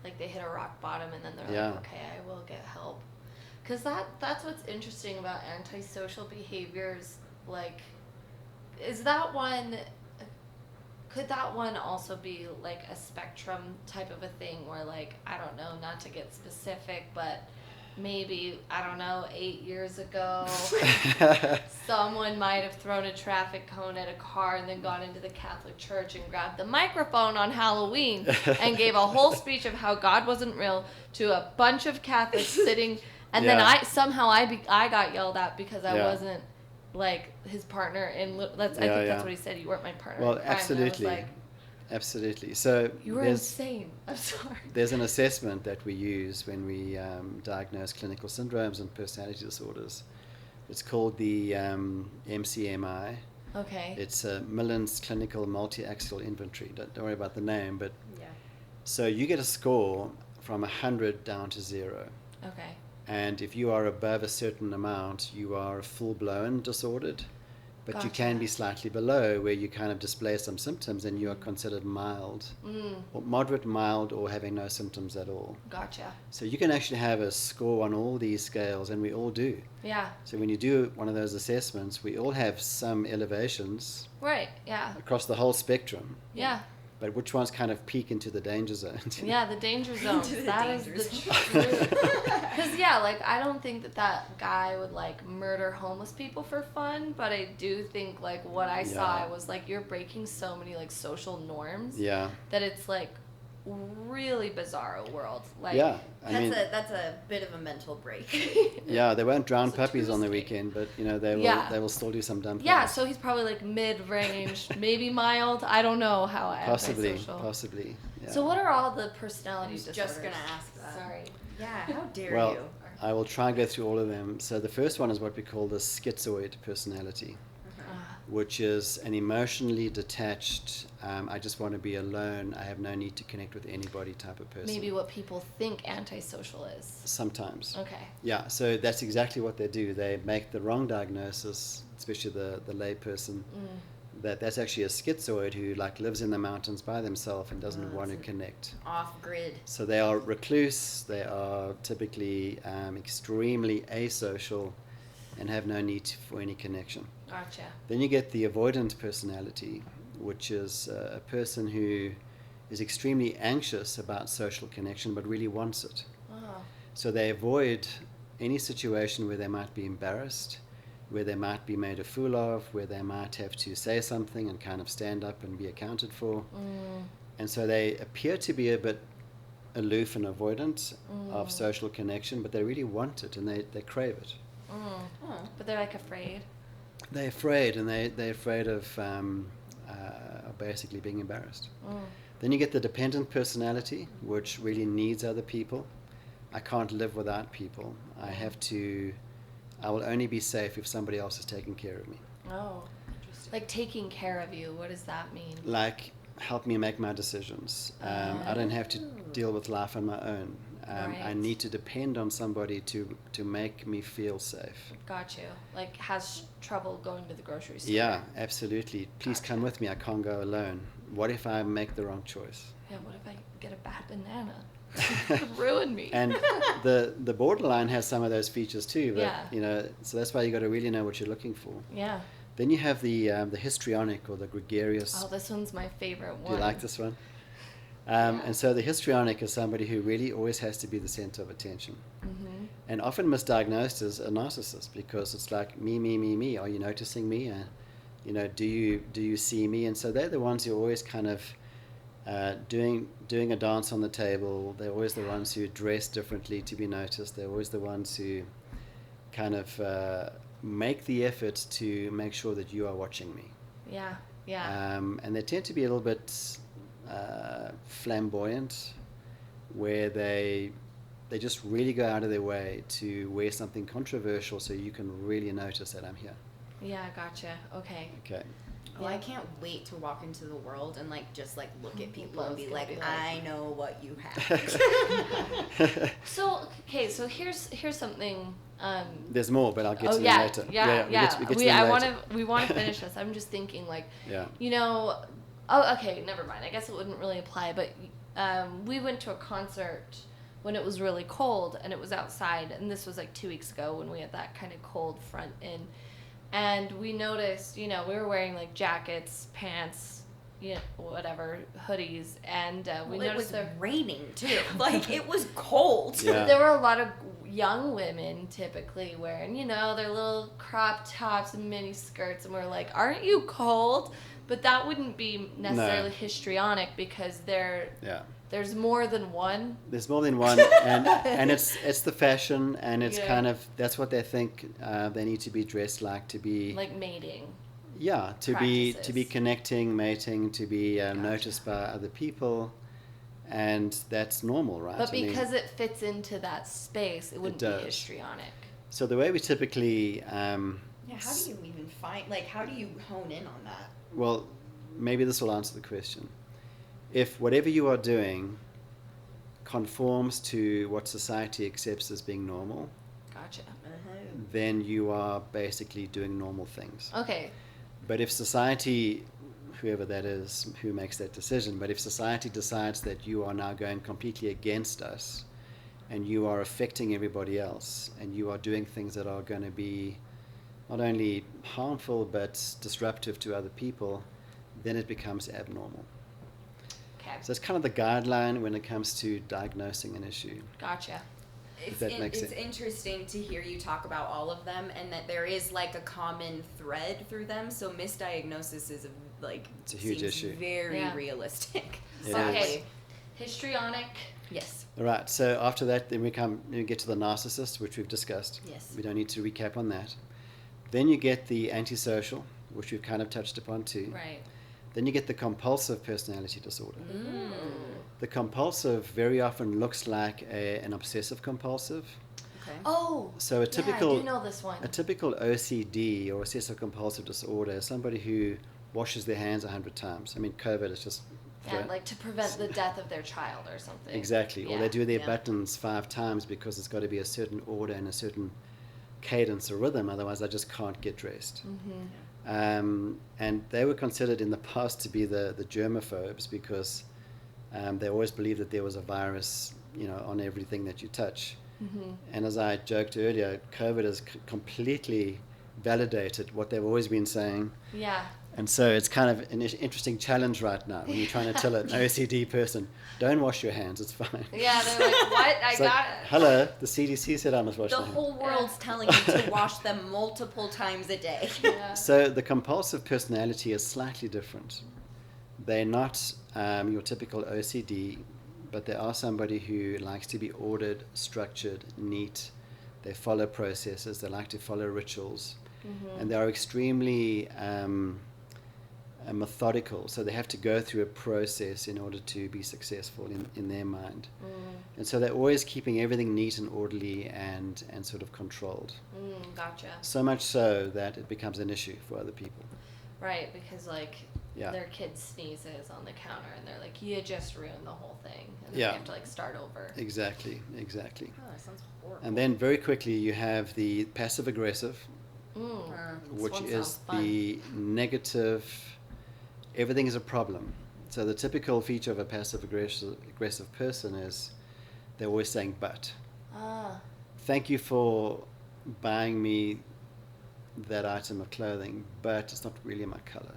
Like they hit a rock bottom and then they're like, okay, I will get help. Because that's what's interesting about antisocial behaviors. Like, could that one also be like a spectrum type of a thing where, like, I don't know, not to get specific, but maybe, I don't know, 8 years ago, someone might have thrown a traffic cone at a car and then gone into the Catholic Church and grabbed the microphone on Halloween and gave a whole speech of how God wasn't real to a bunch of Catholics sitting, and then I got yelled at because I wasn't like his partner in I think that's what he said, you weren't my partner. Well, absolutely. Like, absolutely. So you were insane. I'm sorry. There's an assessment that we use when we diagnose clinical syndromes and personality disorders. It's called the MCMI. Okay. It's Millen's Clinical Multi-Axial Inventory. Don't worry about the name, but so you get a score from 100 down to 0. Okay. And if you are above a certain amount, you are full-blown disordered. But you can be slightly below, where you kind of display some symptoms and you are considered mild, or moderate, mild, or having no symptoms at all. Gotcha. So you can actually have a score on all these scales, and we all do. Yeah. So when you do one of those assessments, we all have some elevations. Right, yeah. Across the whole spectrum. Yeah. But which ones kind of peak into the danger zone? Yeah, the danger zone. That is the truth. Because, like, I don't think that guy would, like, murder homeless people for fun, but I do think, like, what I saw, I was like, you're breaking so many, like, social norms that it's, like, really bizarre world. Like, that's a bit of a mental break. They won't drown puppies on the weekend, but you know they will still do some dumb things. Yeah, so he's probably like mid-range, maybe mild. I don't know how possibly. Yeah. So what are all the personality disorders? Just gonna ask that. Sorry. Yeah, how dare you? Well, I will try and go through all of them. So the first one is what we call the schizoid personality, which is an emotionally detached, I just want to be alone, I have no need to connect with anybody type of person. Maybe what people think antisocial is. Sometimes. Okay. Yeah, so that's exactly what they do. They make the wrong diagnosis, especially the lay person, that's actually a schizoid who like lives in the mountains by themselves and doesn't want to connect. Off-grid. So they are recluse, they are typically extremely asocial and have no need for any connection. Gotcha. Then you get the avoidant personality, which is a person who is extremely anxious about social connection but really wants it. Oh. So they avoid any situation where they might be embarrassed, where they might be made a fool of, where they might have to say something and kind of stand up and be accounted for. And so they appear to be a bit aloof and avoidant of social connection, but they really want it and they crave it. But they're like afraid. They're afraid, and they're afraid of basically being embarrassed. Then you get the dependent personality, which really needs other people. I can't live without people. I will only be safe if somebody else is taking care of me. Oh, interesting. Like taking care of you, what does that mean? Like, help me make my decisions. I don't have to deal with life on my own. I need to depend on somebody to make me feel safe. Got you. Like has trouble going to the grocery store. Yeah, absolutely. Please come with me. I can't go alone. What if I make the wrong choice? Yeah, what if I get a bad banana? It could ruin me. And the borderline has some of those features too. But, you know, so that's why you got to really know what you're looking for. Yeah. Then you have the histrionic or the gregarious. Oh, this one's my favorite one. Do you like this one? And so the histrionic is somebody who really always has to be the center of attention. And often misdiagnosed as a narcissist because it's like me, me, me, me. Are you noticing me? You know, do you see me? And so they're the ones who are always kind of doing a dance on the table. They're always the ones who dress differently to be noticed. They're always the ones who kind of make the effort to make sure that you are watching me. Yeah. Yeah. And they tend to be a little bit flamboyant, where they just really go out of their way to wear something controversial so you can really notice that I'm here. Yeah, gotcha. Okay. Oh, I can't wait to walk into the world and just look at people and be like, be I know what you have. So here's something. There's more, but I'll get to them yeah, later. yeah. We get to them later. We want to finish this. I'm just thinking Yeah. Okay, never mind. I guess it wouldn't really apply, but we went to a concert when it was really cold and it was outside, and this was 2 weeks ago when we had that kind of cold front in. And we noticed, we were wearing jackets, pants, whatever, hoodies, and we noticed it was raining too. It was cold. Yeah. There were a lot of young women typically wearing, their little crop tops and mini skirts, and we're like, aren't you cold? But that wouldn't be necessarily histrionic because there's more than one. There's more than one, and it's the fashion, and it's kind of, that's what they think they need to be dressed like to be mating. Yeah, to be connecting, mating, to be noticed by other people, and that's normal, right? But because it fits into that space, it wouldn't be histrionic. So the way we typically how do you even find how do you hone in on that? Well, maybe this will answer the question. If whatever you are doing conforms to what society accepts as being normal, gotcha. then you are basically doing normal things. Okay. But if society, whoever that is who makes that decision, but if society decides that you are now going completely against us and you are affecting everybody else and you are doing things that are going to be not only harmful but disruptive to other people, then it becomes abnormal. Okay. So it's kind of the guideline when it comes to diagnosing an issue. Gotcha. It's interesting to hear you talk about all of them and that there is a common thread through them. So misdiagnosis is it's a huge issue. Very realistic. Okay. Histrionic. Yes. All right. So after that, then we get to the narcissist, which we've discussed. Yes. We don't need to recap on that. Then you get the antisocial, which we've kind of touched upon too. Right. Then you get the compulsive personality disorder. Mm. The compulsive very often looks like an obsessive compulsive. Okay. Oh. So I do know this one. A typical OCD or obsessive compulsive disorder is somebody who washes their hands 100 times. I mean, COVID is just... to prevent the death of their child or something. Exactly. Or they do their buttons 5 times because it's got to be a certain order and a certain cadence or rhythm, otherwise I just can't get dressed. Mm-hmm. And they were considered in the past to be the germaphobes because they always believed that there was a virus, on everything that you touch. Mm-hmm. And as I joked earlier, COVID has completely validated what they've always been saying. Yeah. And so it's kind of an interesting challenge right now when you're trying to tell an OCD person, don't wash your hands, it's fine. Yeah, they're like, what? I got it. Hello, the CDC said I must wash my hands. The whole world's telling you to wash them multiple times a day. Yeah. So the compulsive personality is slightly different. They're not your typical OCD, but they are somebody who likes to be ordered, structured, neat. They follow processes, they like to follow rituals, and they are extremely... methodical, so they have to go through a process in order to be successful in their mind. And so they're always keeping everything neat and orderly and sort of controlled. Gotcha. So much so that it becomes an issue for other people. Right, because their kid sneezes on the counter and they're like, you just ruined the whole thing. And then they have to start over. Exactly. Oh, that sounds horrible. And then very quickly you have the passive aggressive, which is the negative. Everything is a problem. So the typical feature of a passive aggressive person is they're always saying, but. Thank you for buying me that item of clothing, but it's not really my color.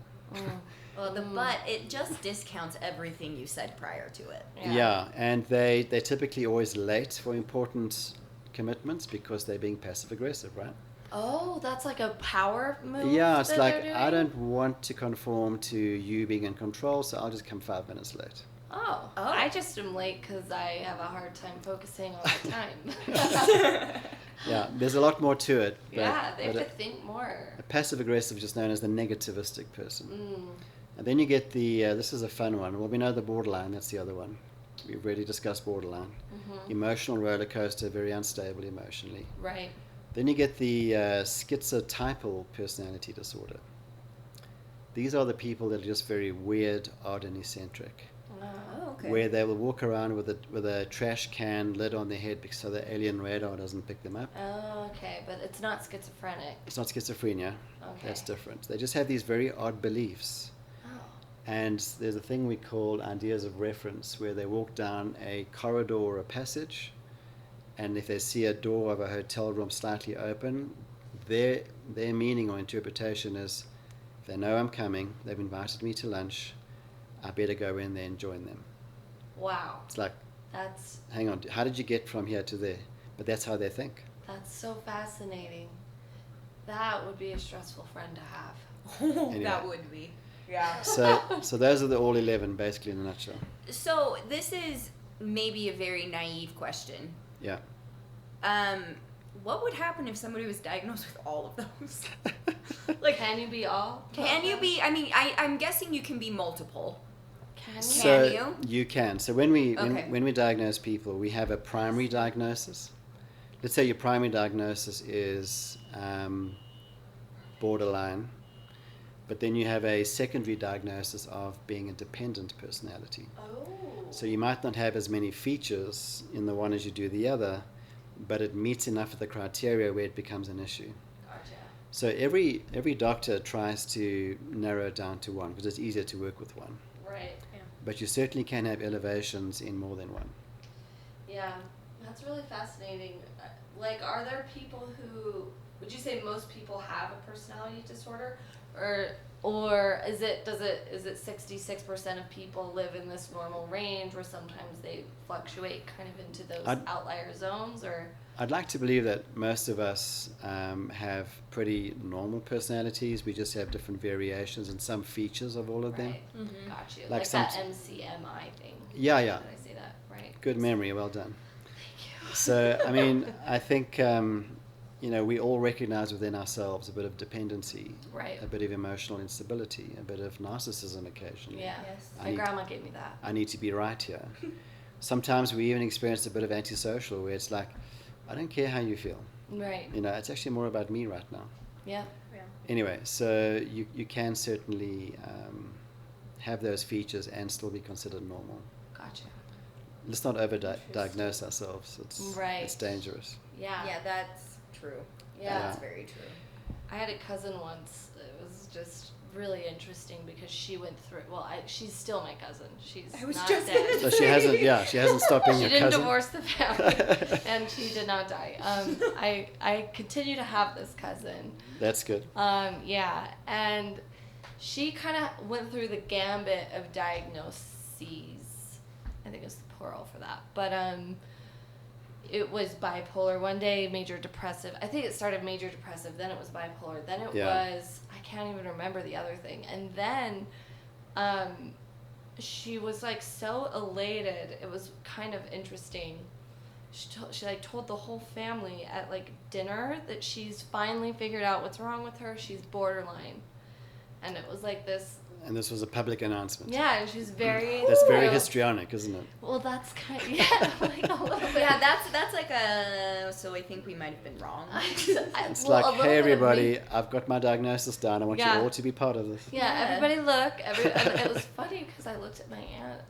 Well, the but, it just discounts everything you said prior to it. Yeah, and they're typically always late for important commitments because they're being passive aggressive, right? Oh, that's like a power move? Yeah, it's like, I don't want to conform to you being in control, so I'll just come 5 minutes late. Oh. I just am late because I have a hard time focusing all the time. Yeah, there's a lot more to it. But, Yeah, they have but to think more. a passive aggressive is just known as the negativistic person. Mm. And then you get the, this is a fun one. Well, we know the borderline, that's the other one. We've already discussed borderline. Mm-hmm. Emotional roller coaster, very unstable emotionally. Right. Then you get the schizotypal personality disorder. These are the people that are just very weird, odd, and eccentric. Oh, okay. Where they will walk around with a trash can lid on their head so the alien radar doesn't pick them up. Oh, okay, but it's not schizophrenic. It's not schizophrenia. Okay. That's different. They just have these very odd beliefs. Oh. And there's a thing we call ideas of reference, where they walk down a corridor or a passage, and if they see a door of a hotel room slightly open, their meaning or interpretation is, they know I'm coming, they've invited me to lunch, I better go in there and join them. Wow. It's like, That's hang on, how did you get from here to there? But that's how they think. so fascinating. That would be a stressful friend to have. Anyway. That would be. Yeah. So those are the all 11, basically, in a nutshell. So this is maybe a very naive question. Yeah. What would happen if somebody was diagnosed with all of those? Like, can you be all? Can you be? I mean, I'm guessing you can be multiple. Can you? So you? you can. So when we Okay. when we diagnose people, we have a primary diagnosis. Let's say your primary diagnosis is borderline, but then you have a secondary diagnosis of being a dependent personality. Oh. So you might not have as many features in the one as you do the other, but it meets enough of the criteria where it becomes an issue. Gotcha. So every doctor tries to narrow it down to one because it's easier to work with one. Right. But you certainly can have elevations in more than one. Yeah, that's really fascinating. Like, are there people who, would you say most people have a personality disorder, or is it 66% of people live in this normal range where sometimes they fluctuate kind of into those outlier zones, or? I'd like to believe that most of us have pretty normal personalities. We just have different variations and some features of all of them. Right. Mhm. Got you. Like Like that MCMI thing. Yeah, yeah. Did I say that right? Good memory, well done. Thank you. So, I mean, I think, we all recognize within ourselves a bit of dependency, Right. a bit of emotional instability, a bit of narcissism occasionally. Yeah. Yes. My grandma gave me that. I need to be right here. Sometimes we even experience a bit of antisocial where it's like, I don't care how you feel. Right. It's actually more about me right now. Yeah. Anyway, so you can certainly have those features and still be considered normal. Gotcha. Let's not diagnose ourselves. Right. It's dangerous. Yeah. Yeah, that's true. Yeah. That's very true. I had a cousin once. It was just really interesting because she went through. Well, she's still my cousin. She's I was not just dead. gonna So she hasn't stopped being She your didn't cousin. divorce the family, and she did not die. I continue to have this cousin. That's good. Yeah, and she kind of went through the gambit of diagnoses. I think it's the plural for that, but it was bipolar. One day, major depressive. I think it started major depressive. Then it was bipolar. Then it was, I can't even remember the other thing. And then she was like so elated. It was kind of interesting. She told the whole family at like dinner that she's finally figured out what's wrong with her. She's borderline. And it was like this. And this was a public announcement. Yeah, and she's very. That's very histrionic, isn't it? Well, that's kind of, yeah, like a little bit. Yeah, that's like a. So I think we might have been wrong. It's like, hey everybody, I've got my diagnosis down. I want you all to be part of this. Yeah, everybody look. And it was funny because I looked at my aunt,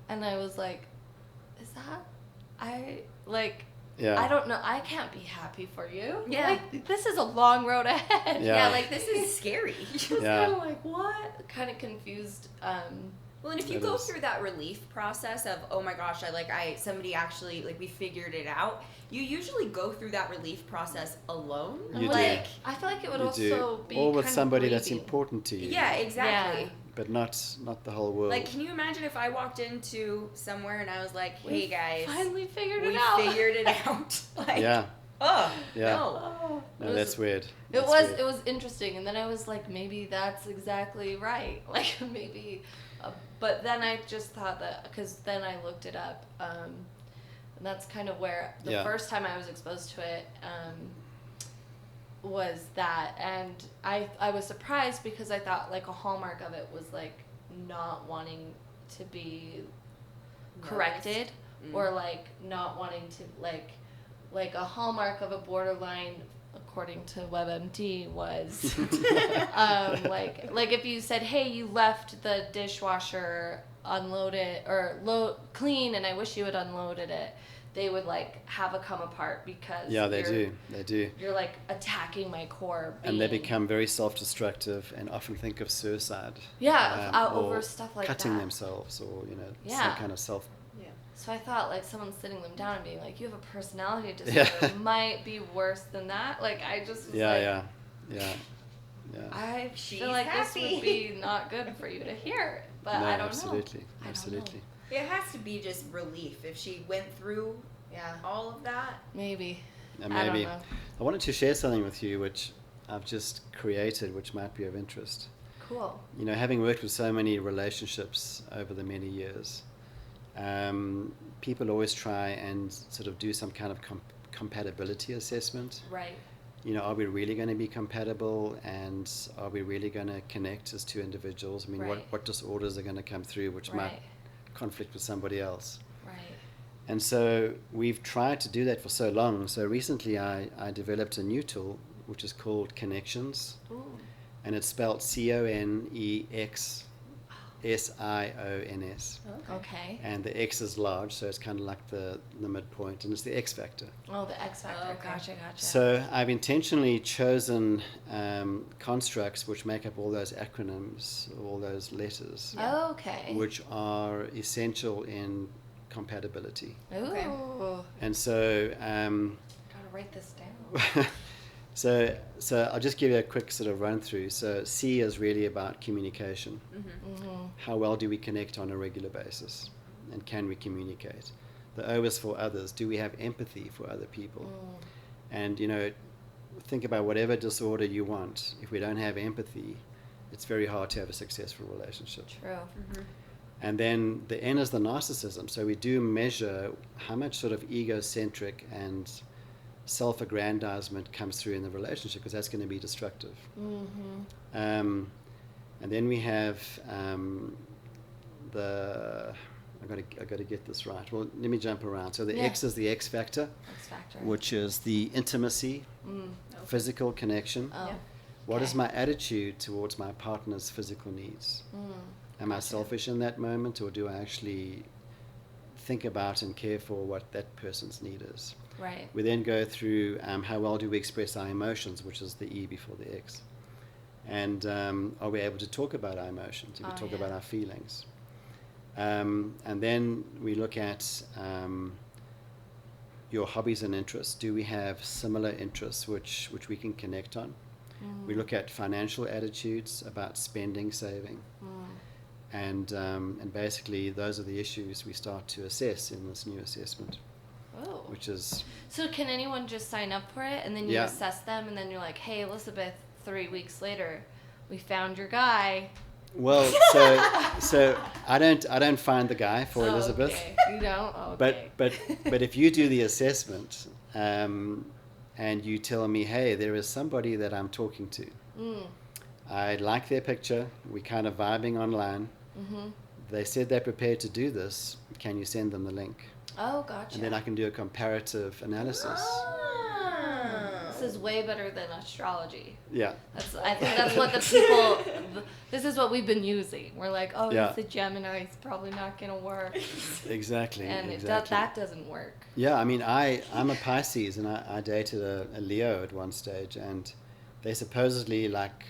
and I was like, "Is that Yeah. I don't know. I can't be happy for you. Yeah. Like, this is a long road ahead. Yeah. Yeah, like this is scary. She was kind of like, what? Kind of confused. Well, and if you go through that relief process of, oh my gosh, somebody actually, like, we figured it out, you usually go through that relief process alone. You like, do. I feel like it would You also do. be Or with kind of somebody that's grieving. important to you. Yeah, exactly. Yeah. But not the whole world. Like, can you imagine if I walked into somewhere and I was like, hey guys, Finally figured we it out. figured it out. Like, yeah. oh, Yeah. no. Oh, No, that's weird. It That's was weird. it was interesting, and then I was like, maybe that's exactly right. Like maybe, but then I just thought that because then I looked it up. And that's kind of where the first time I was exposed to it was that. And I was surprised because I thought like a hallmark of it was like not wanting to be corrected or like not wanting to like a hallmark of a borderline, according to WebMD, was like if you said, hey, you left the dishwasher unloaded or clean and I wish you had unloaded it, they would like have a come apart because they do. You're like attacking my core being. And they become very self-destructive and often think of suicide. Over stuff like cutting that. themselves or some kind of self. Yeah. So I thought like someone sitting them down and being like, you have a personality disorder might be worse than that. Like I just was Yeah. I feel like this would be not good for you to hear, but no, I don't absolutely. know. Absolutely. It has to be just relief if she went through all of that. Maybe. Maybe. I don't know. I wanted to share something with you which I've just created, which might be of interest. Cool. Having worked with so many relationships over the many years, people always try and sort of do some kind of compatibility assessment. Right. Are we really going to be compatible, and are we really going to connect as two individuals? I mean, what disorders are going to come through which might conflict with somebody else? Right. And so we've tried to do that for so long. So recently I developed a new tool which is called Connections. Ooh. And it's spelled CONEXSIONS. Okay. And the X is large, so it's kind of like the midpoint, and it's the X factor. Oh, the X factor. Okay. Gotcha. So I've intentionally chosen constructs which make up all those acronyms, all those letters, Okay. which are essential in compatibility. Ooh. Okay. And so Gotta write this down. So I'll just give you a quick sort of run through. So C is really about communication. Mm-hmm. How well do we connect on a regular basis? And can we communicate? The O is for others. Do we have empathy for other people? And, think about whatever disorder you want. If we don't have empathy, it's very hard to have a successful relationship. True. Mm-hmm. And then the N is the narcissism. So we do measure how much sort of egocentric and self-aggrandizement comes through in the relationship, because that's going to be destructive. Mm-hmm. And then we have I got to get this right. Well, let me jump around. So the X is the X factor, which is the intimacy, physical connection. Oh. Yeah. What is my attitude towards my partner's physical needs? Am I selfish in that moment, or do I actually think about and care for what that person's need is? Right. We then go through how well do we express our emotions, which is the E before the X. And are we able to talk about our emotions? Do we talk about our feelings? And then we look at your hobbies and interests. Do we have similar interests which we can connect on? We look at financial attitudes about spending, saving. And basically those are the issues we start to assess in this new assessment. Oh. Which is... So can anyone just sign up for it and then you assess them and then you're like, hey, Elizabeth, 3 weeks later, we found your guy. Well, so I don't find the guy for Elizabeth. Okay. You don't? Oh, okay. But if you do the assessment and you tell me, hey, there is somebody that I'm talking to. I like their picture. We're kind of vibing online. Mm-hmm. They said they're prepared to do this. Can you send them the link? Oh, gotcha. And then I can do a comparative analysis. This is way better than astrology. Yeah. I think that's what the people, this is what we've been using. We're like, oh, it's a Gemini, it's probably not going to work. Exactly. And that doesn't work. Yeah, I mean, I'm a Pisces, and I dated a Leo at one stage, and they supposedly like,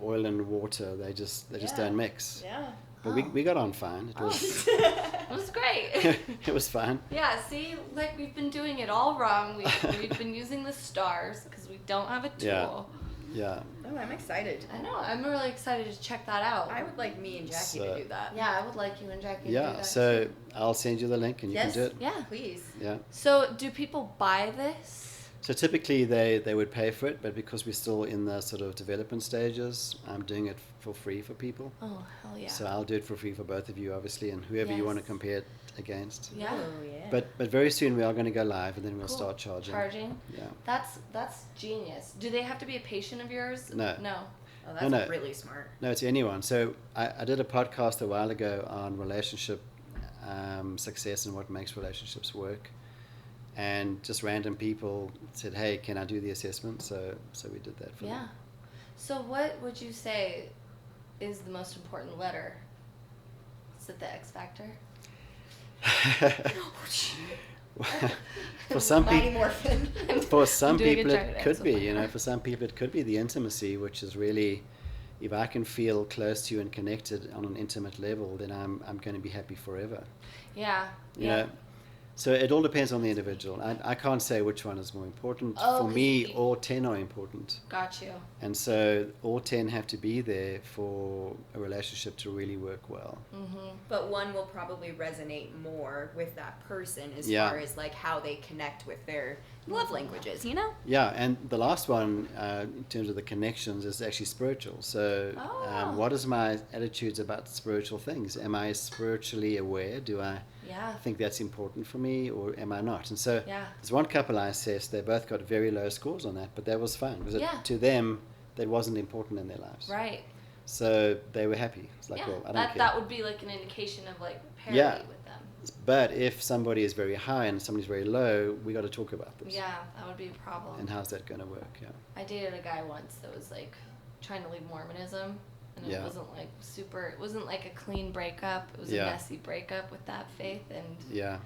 oil and water, they just don't mix. Yeah. But we got on fine. It was it was great. It was fine. Yeah, see, like we've been doing it all wrong. We've been using the stars because we don't have a tool. Yeah. Oh, I'm excited. I know. I'm really excited to check that out. I would like me and Jackie to do that. Yeah, I would like you and Jackie to do that. Yeah, so I'll send you the link and you can do it. Yeah. Please. Yeah. So do people buy this? So typically they would pay for it, but because we're still in the sort of development stages, I'm doing it for free for people. Oh, hell yeah. So I'll do it for free for both of you, obviously, and whoever you want to Yes. compare it against. Yeah. Oh, yeah. But very soon we are going to go live, and then we'll Cool. start charging. Yeah. That's genius. Do they have to be a patient of yours? No. Oh, that's No. really smart. No, it's anyone. So I did a podcast a while ago on relationship success and what makes relationships work. And just random people said, hey, can I do the assessment? So we did that for Yeah. them. So what would you say is the most important letter? Is it the X factor? For some Mighty people, Morphin. for some doing a people giant it could be, exo. for some people it could be the intimacy, which is really, if I can feel close to you and connected on an intimate level, then I'm going to be happy forever. Yeah. You know, so it all depends on the individual. I can't say which one is more important. Oh, for 'cause me, you- all 10 are important. Got you. And so all 10 have to be there for a relationship to really work well. Mm-hmm. But one will probably resonate more with that person as Yeah. far as like how they connect with their love languages, you know? Yeah, and the last one, in terms of the connections, is actually spiritual. So, Oh. what is my attitudes about spiritual things? Am I spiritually aware? Do I Yeah. think that's important for me, or am I not? And so, Yeah. there's one couple I assessed. They both got very low scores on that, but that was fine because Yeah. to them, that wasn't important in their lives. Right. So they were happy. It's like, yeah. well, I don't that care. that would be like an indication of like parity Yeah. with them. But if somebody is very high and somebody's very low, we got to talk about this. Yeah, that would be a problem. And how's that going to work? Yeah. I dated a guy once that was like trying to leave Mormonism, and it Yeah. wasn't like super. It wasn't like a clean breakup. It was Yeah. a messy breakup with that faith, and Yeah.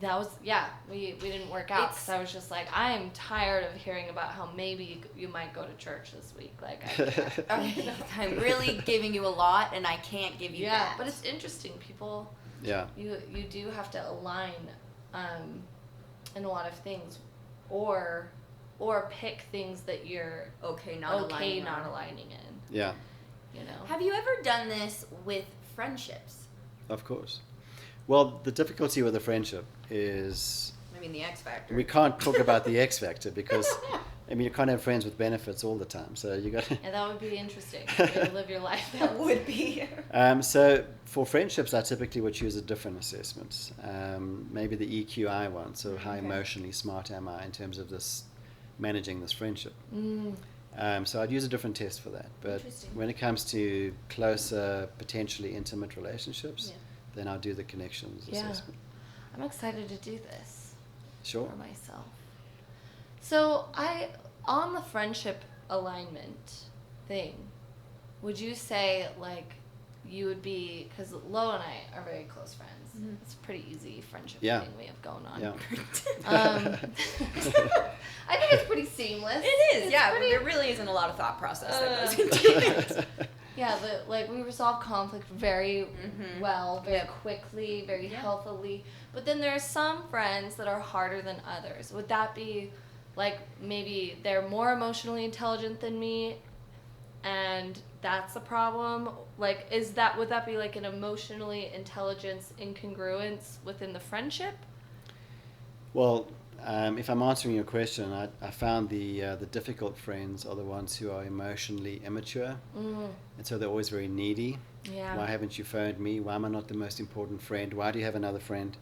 that was we didn't work out because I was just like, I am tired of hearing about how maybe you might go to church this week. Like, I'm really giving you a lot and I can't give you that. but it's interesting. People, Yeah. you do have to align in a lot of things, or pick things that you're okay not aligning in. Yeah. You know. Have you ever done this with friendships? Of course. Well, the difficulty with a friendship is I mean, the X Factor. we can't talk about the X factor because, I mean, you can't have friends with benefits all the time. So you got. Yeah, that would be interesting. Way to live your life. That would be. So for friendships, I typically would choose a different assessment. Maybe the EQI one. So how emotionally smart am I in terms of this managing this friendship? So I'd use a different test for that. But Interesting. when it comes to closer, potentially intimate relationships, then I'll do the connections assessment. I'm excited to do this Sure. for myself. So on the friendship alignment thing, would you say like you would be, because Lo and I are very close friends. Mm-hmm. It's a pretty easy friendship Yeah. thing we have going on. Yeah. I think it's pretty seamless. It is, It's yeah. pretty- There really isn't a lot of thought process that goes into it. Yeah, like we resolve conflict very well, very Yep. quickly, very Yeah. healthily. But then there are some friends that are harder than others. Would that be like maybe they're more emotionally intelligent than me, and that's a problem? Like, would that be like an emotionally intelligence incongruence within the friendship? Well, if I'm answering your question, I found the difficult friends are the ones who are emotionally immature, and so they're always very needy. Yeah. Why haven't you phoned me? Why am I not the most important friend? Why do you have another friend?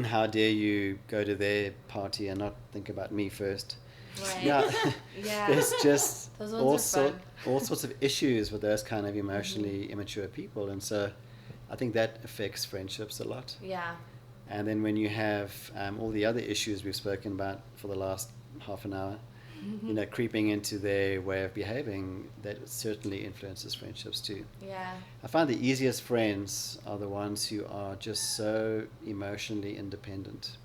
How dare you go to their party and not think about me first? Right. Yeah, Yeah. there's just Those ones are fun. all sorts of issues with those kind of emotionally immature people, and so I think that affects friendships a lot. Yeah. And then when you have all the other issues we've spoken about for the last half an hour, creeping into their way of behaving, that certainly influences friendships too. Yeah. I find the easiest friends are the ones who are just so emotionally independent.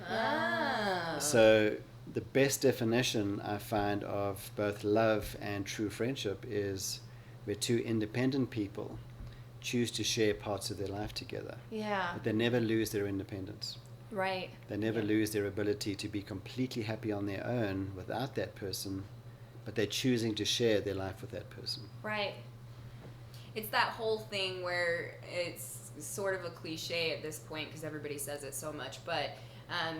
Ah. So the best definition I find of both love and true friendship is where two independent people choose to share parts of their life together. Yeah. But they never lose their independence. Right. They never lose their ability to be completely happy on their own without that person, but they're choosing to share their life with that person. Right. It's that whole thing where it's sort of a cliche at this point because everybody says it so much, but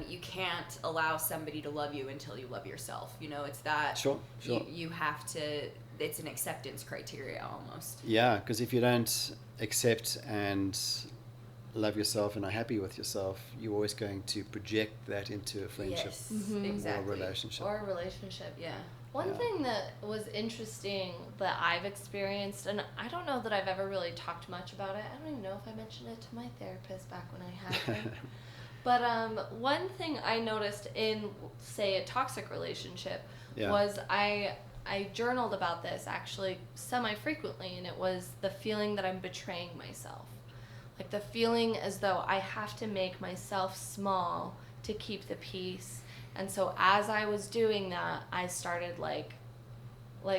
You can't allow somebody to love you until you love yourself. You know, it's that. Sure. You have to. It's an acceptance criteria almost. Yeah, because if you don't accept and love yourself and are happy with yourself, you're always going to project that into a friendship Yes, exactly. or a relationship. Or a relationship. Yeah. One thing that was interesting that I've experienced, and I don't know that I've ever really talked much about it. I don't even know if I mentioned it to my therapist back when I had him. But one thing I noticed in, say, a toxic relationship was I journaled about this actually semi-frequently, and it was the feeling that I'm betraying myself. Like the feeling as though I have to make myself small to keep the peace. And so as I was doing that, I started like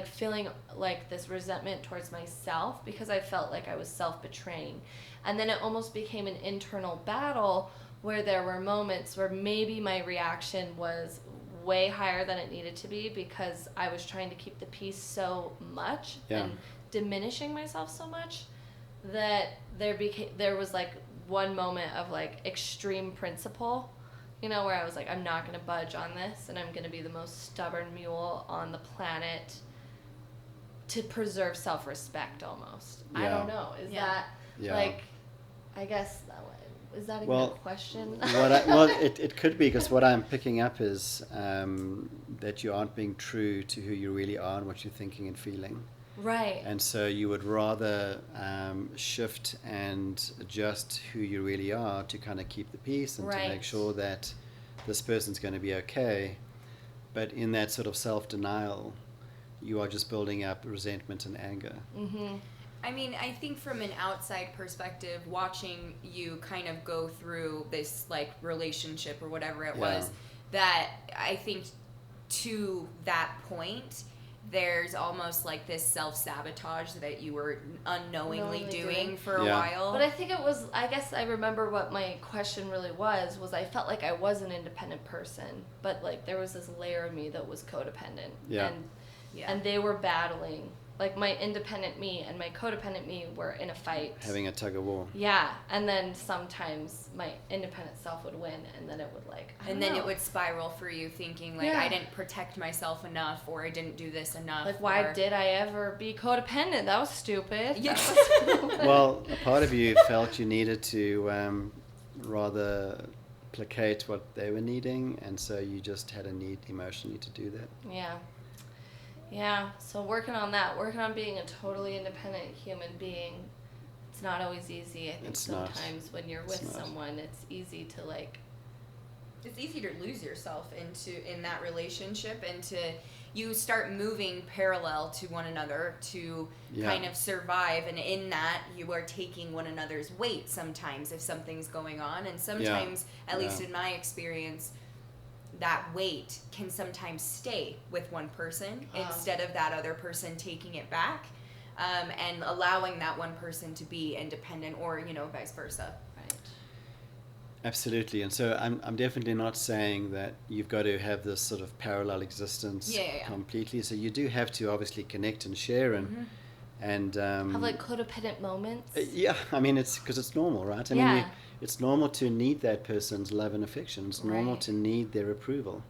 feeling like this resentment towards myself because I felt like I was self-betraying. And then it almost became an internal battle where there were moments where maybe my reaction was way higher than it needed to be because I was trying to keep the peace so much and diminishing myself so much that there was like one moment of like extreme principle, you know, where I was like, I'm not going to budge on this, and I'm going to be the most stubborn mule on the planet to preserve self-respect almost. I don't know. Is that like, I guess, is that even a question? It could be, because what I'm picking up is that you aren't being true to who you really are and what you're thinking and feeling. Right. And so you would rather shift and adjust who you really are to kind of keep the peace and to make sure that this person's going to be okay. But in that sort of self-denial, you are just building up resentment and anger. Mm-hmm. I mean, I think from an outside perspective, watching you kind of go through this like relationship or whatever it was, that I think to that point, there's almost like this self-sabotage that you were unknowingly doing for a while. But I think it was, I guess I remember what my question really was I felt like I was an independent person, but like there was this layer of me that was codependent. And they were battling. Like my independent me and my codependent me were in a fight. Having a tug of war. Yeah. And then sometimes my independent self would win, and then it would like, and then it would spiral for you thinking like, I didn't protect myself enough, or I didn't do this enough. Like, why did I ever be codependent? That was stupid. Yes. Well, a part of you felt you needed to rather placate what they were needing, and so you just had a need emotionally to do that. Yeah, so working on being a totally independent human being, it's not always easy. I think sometimes when you're with someone, it's easy to like... It's easy to lose yourself in that relationship, and you start moving parallel to one another to kind of survive, and in that you are taking one another's weight sometimes if something's going on, and sometimes, at least in my experience, that weight can sometimes stay with one person instead of that other person taking it back, and allowing that one person to be independent, or vice versa. Right. Absolutely. And so I'm definitely not saying that you've got to have this sort of parallel existence completely. So you do have to obviously connect and share and have like codependent moments. I mean, it's because it's normal, right? I mean, it's normal to need that person's love and affection. It's normal to need their approval.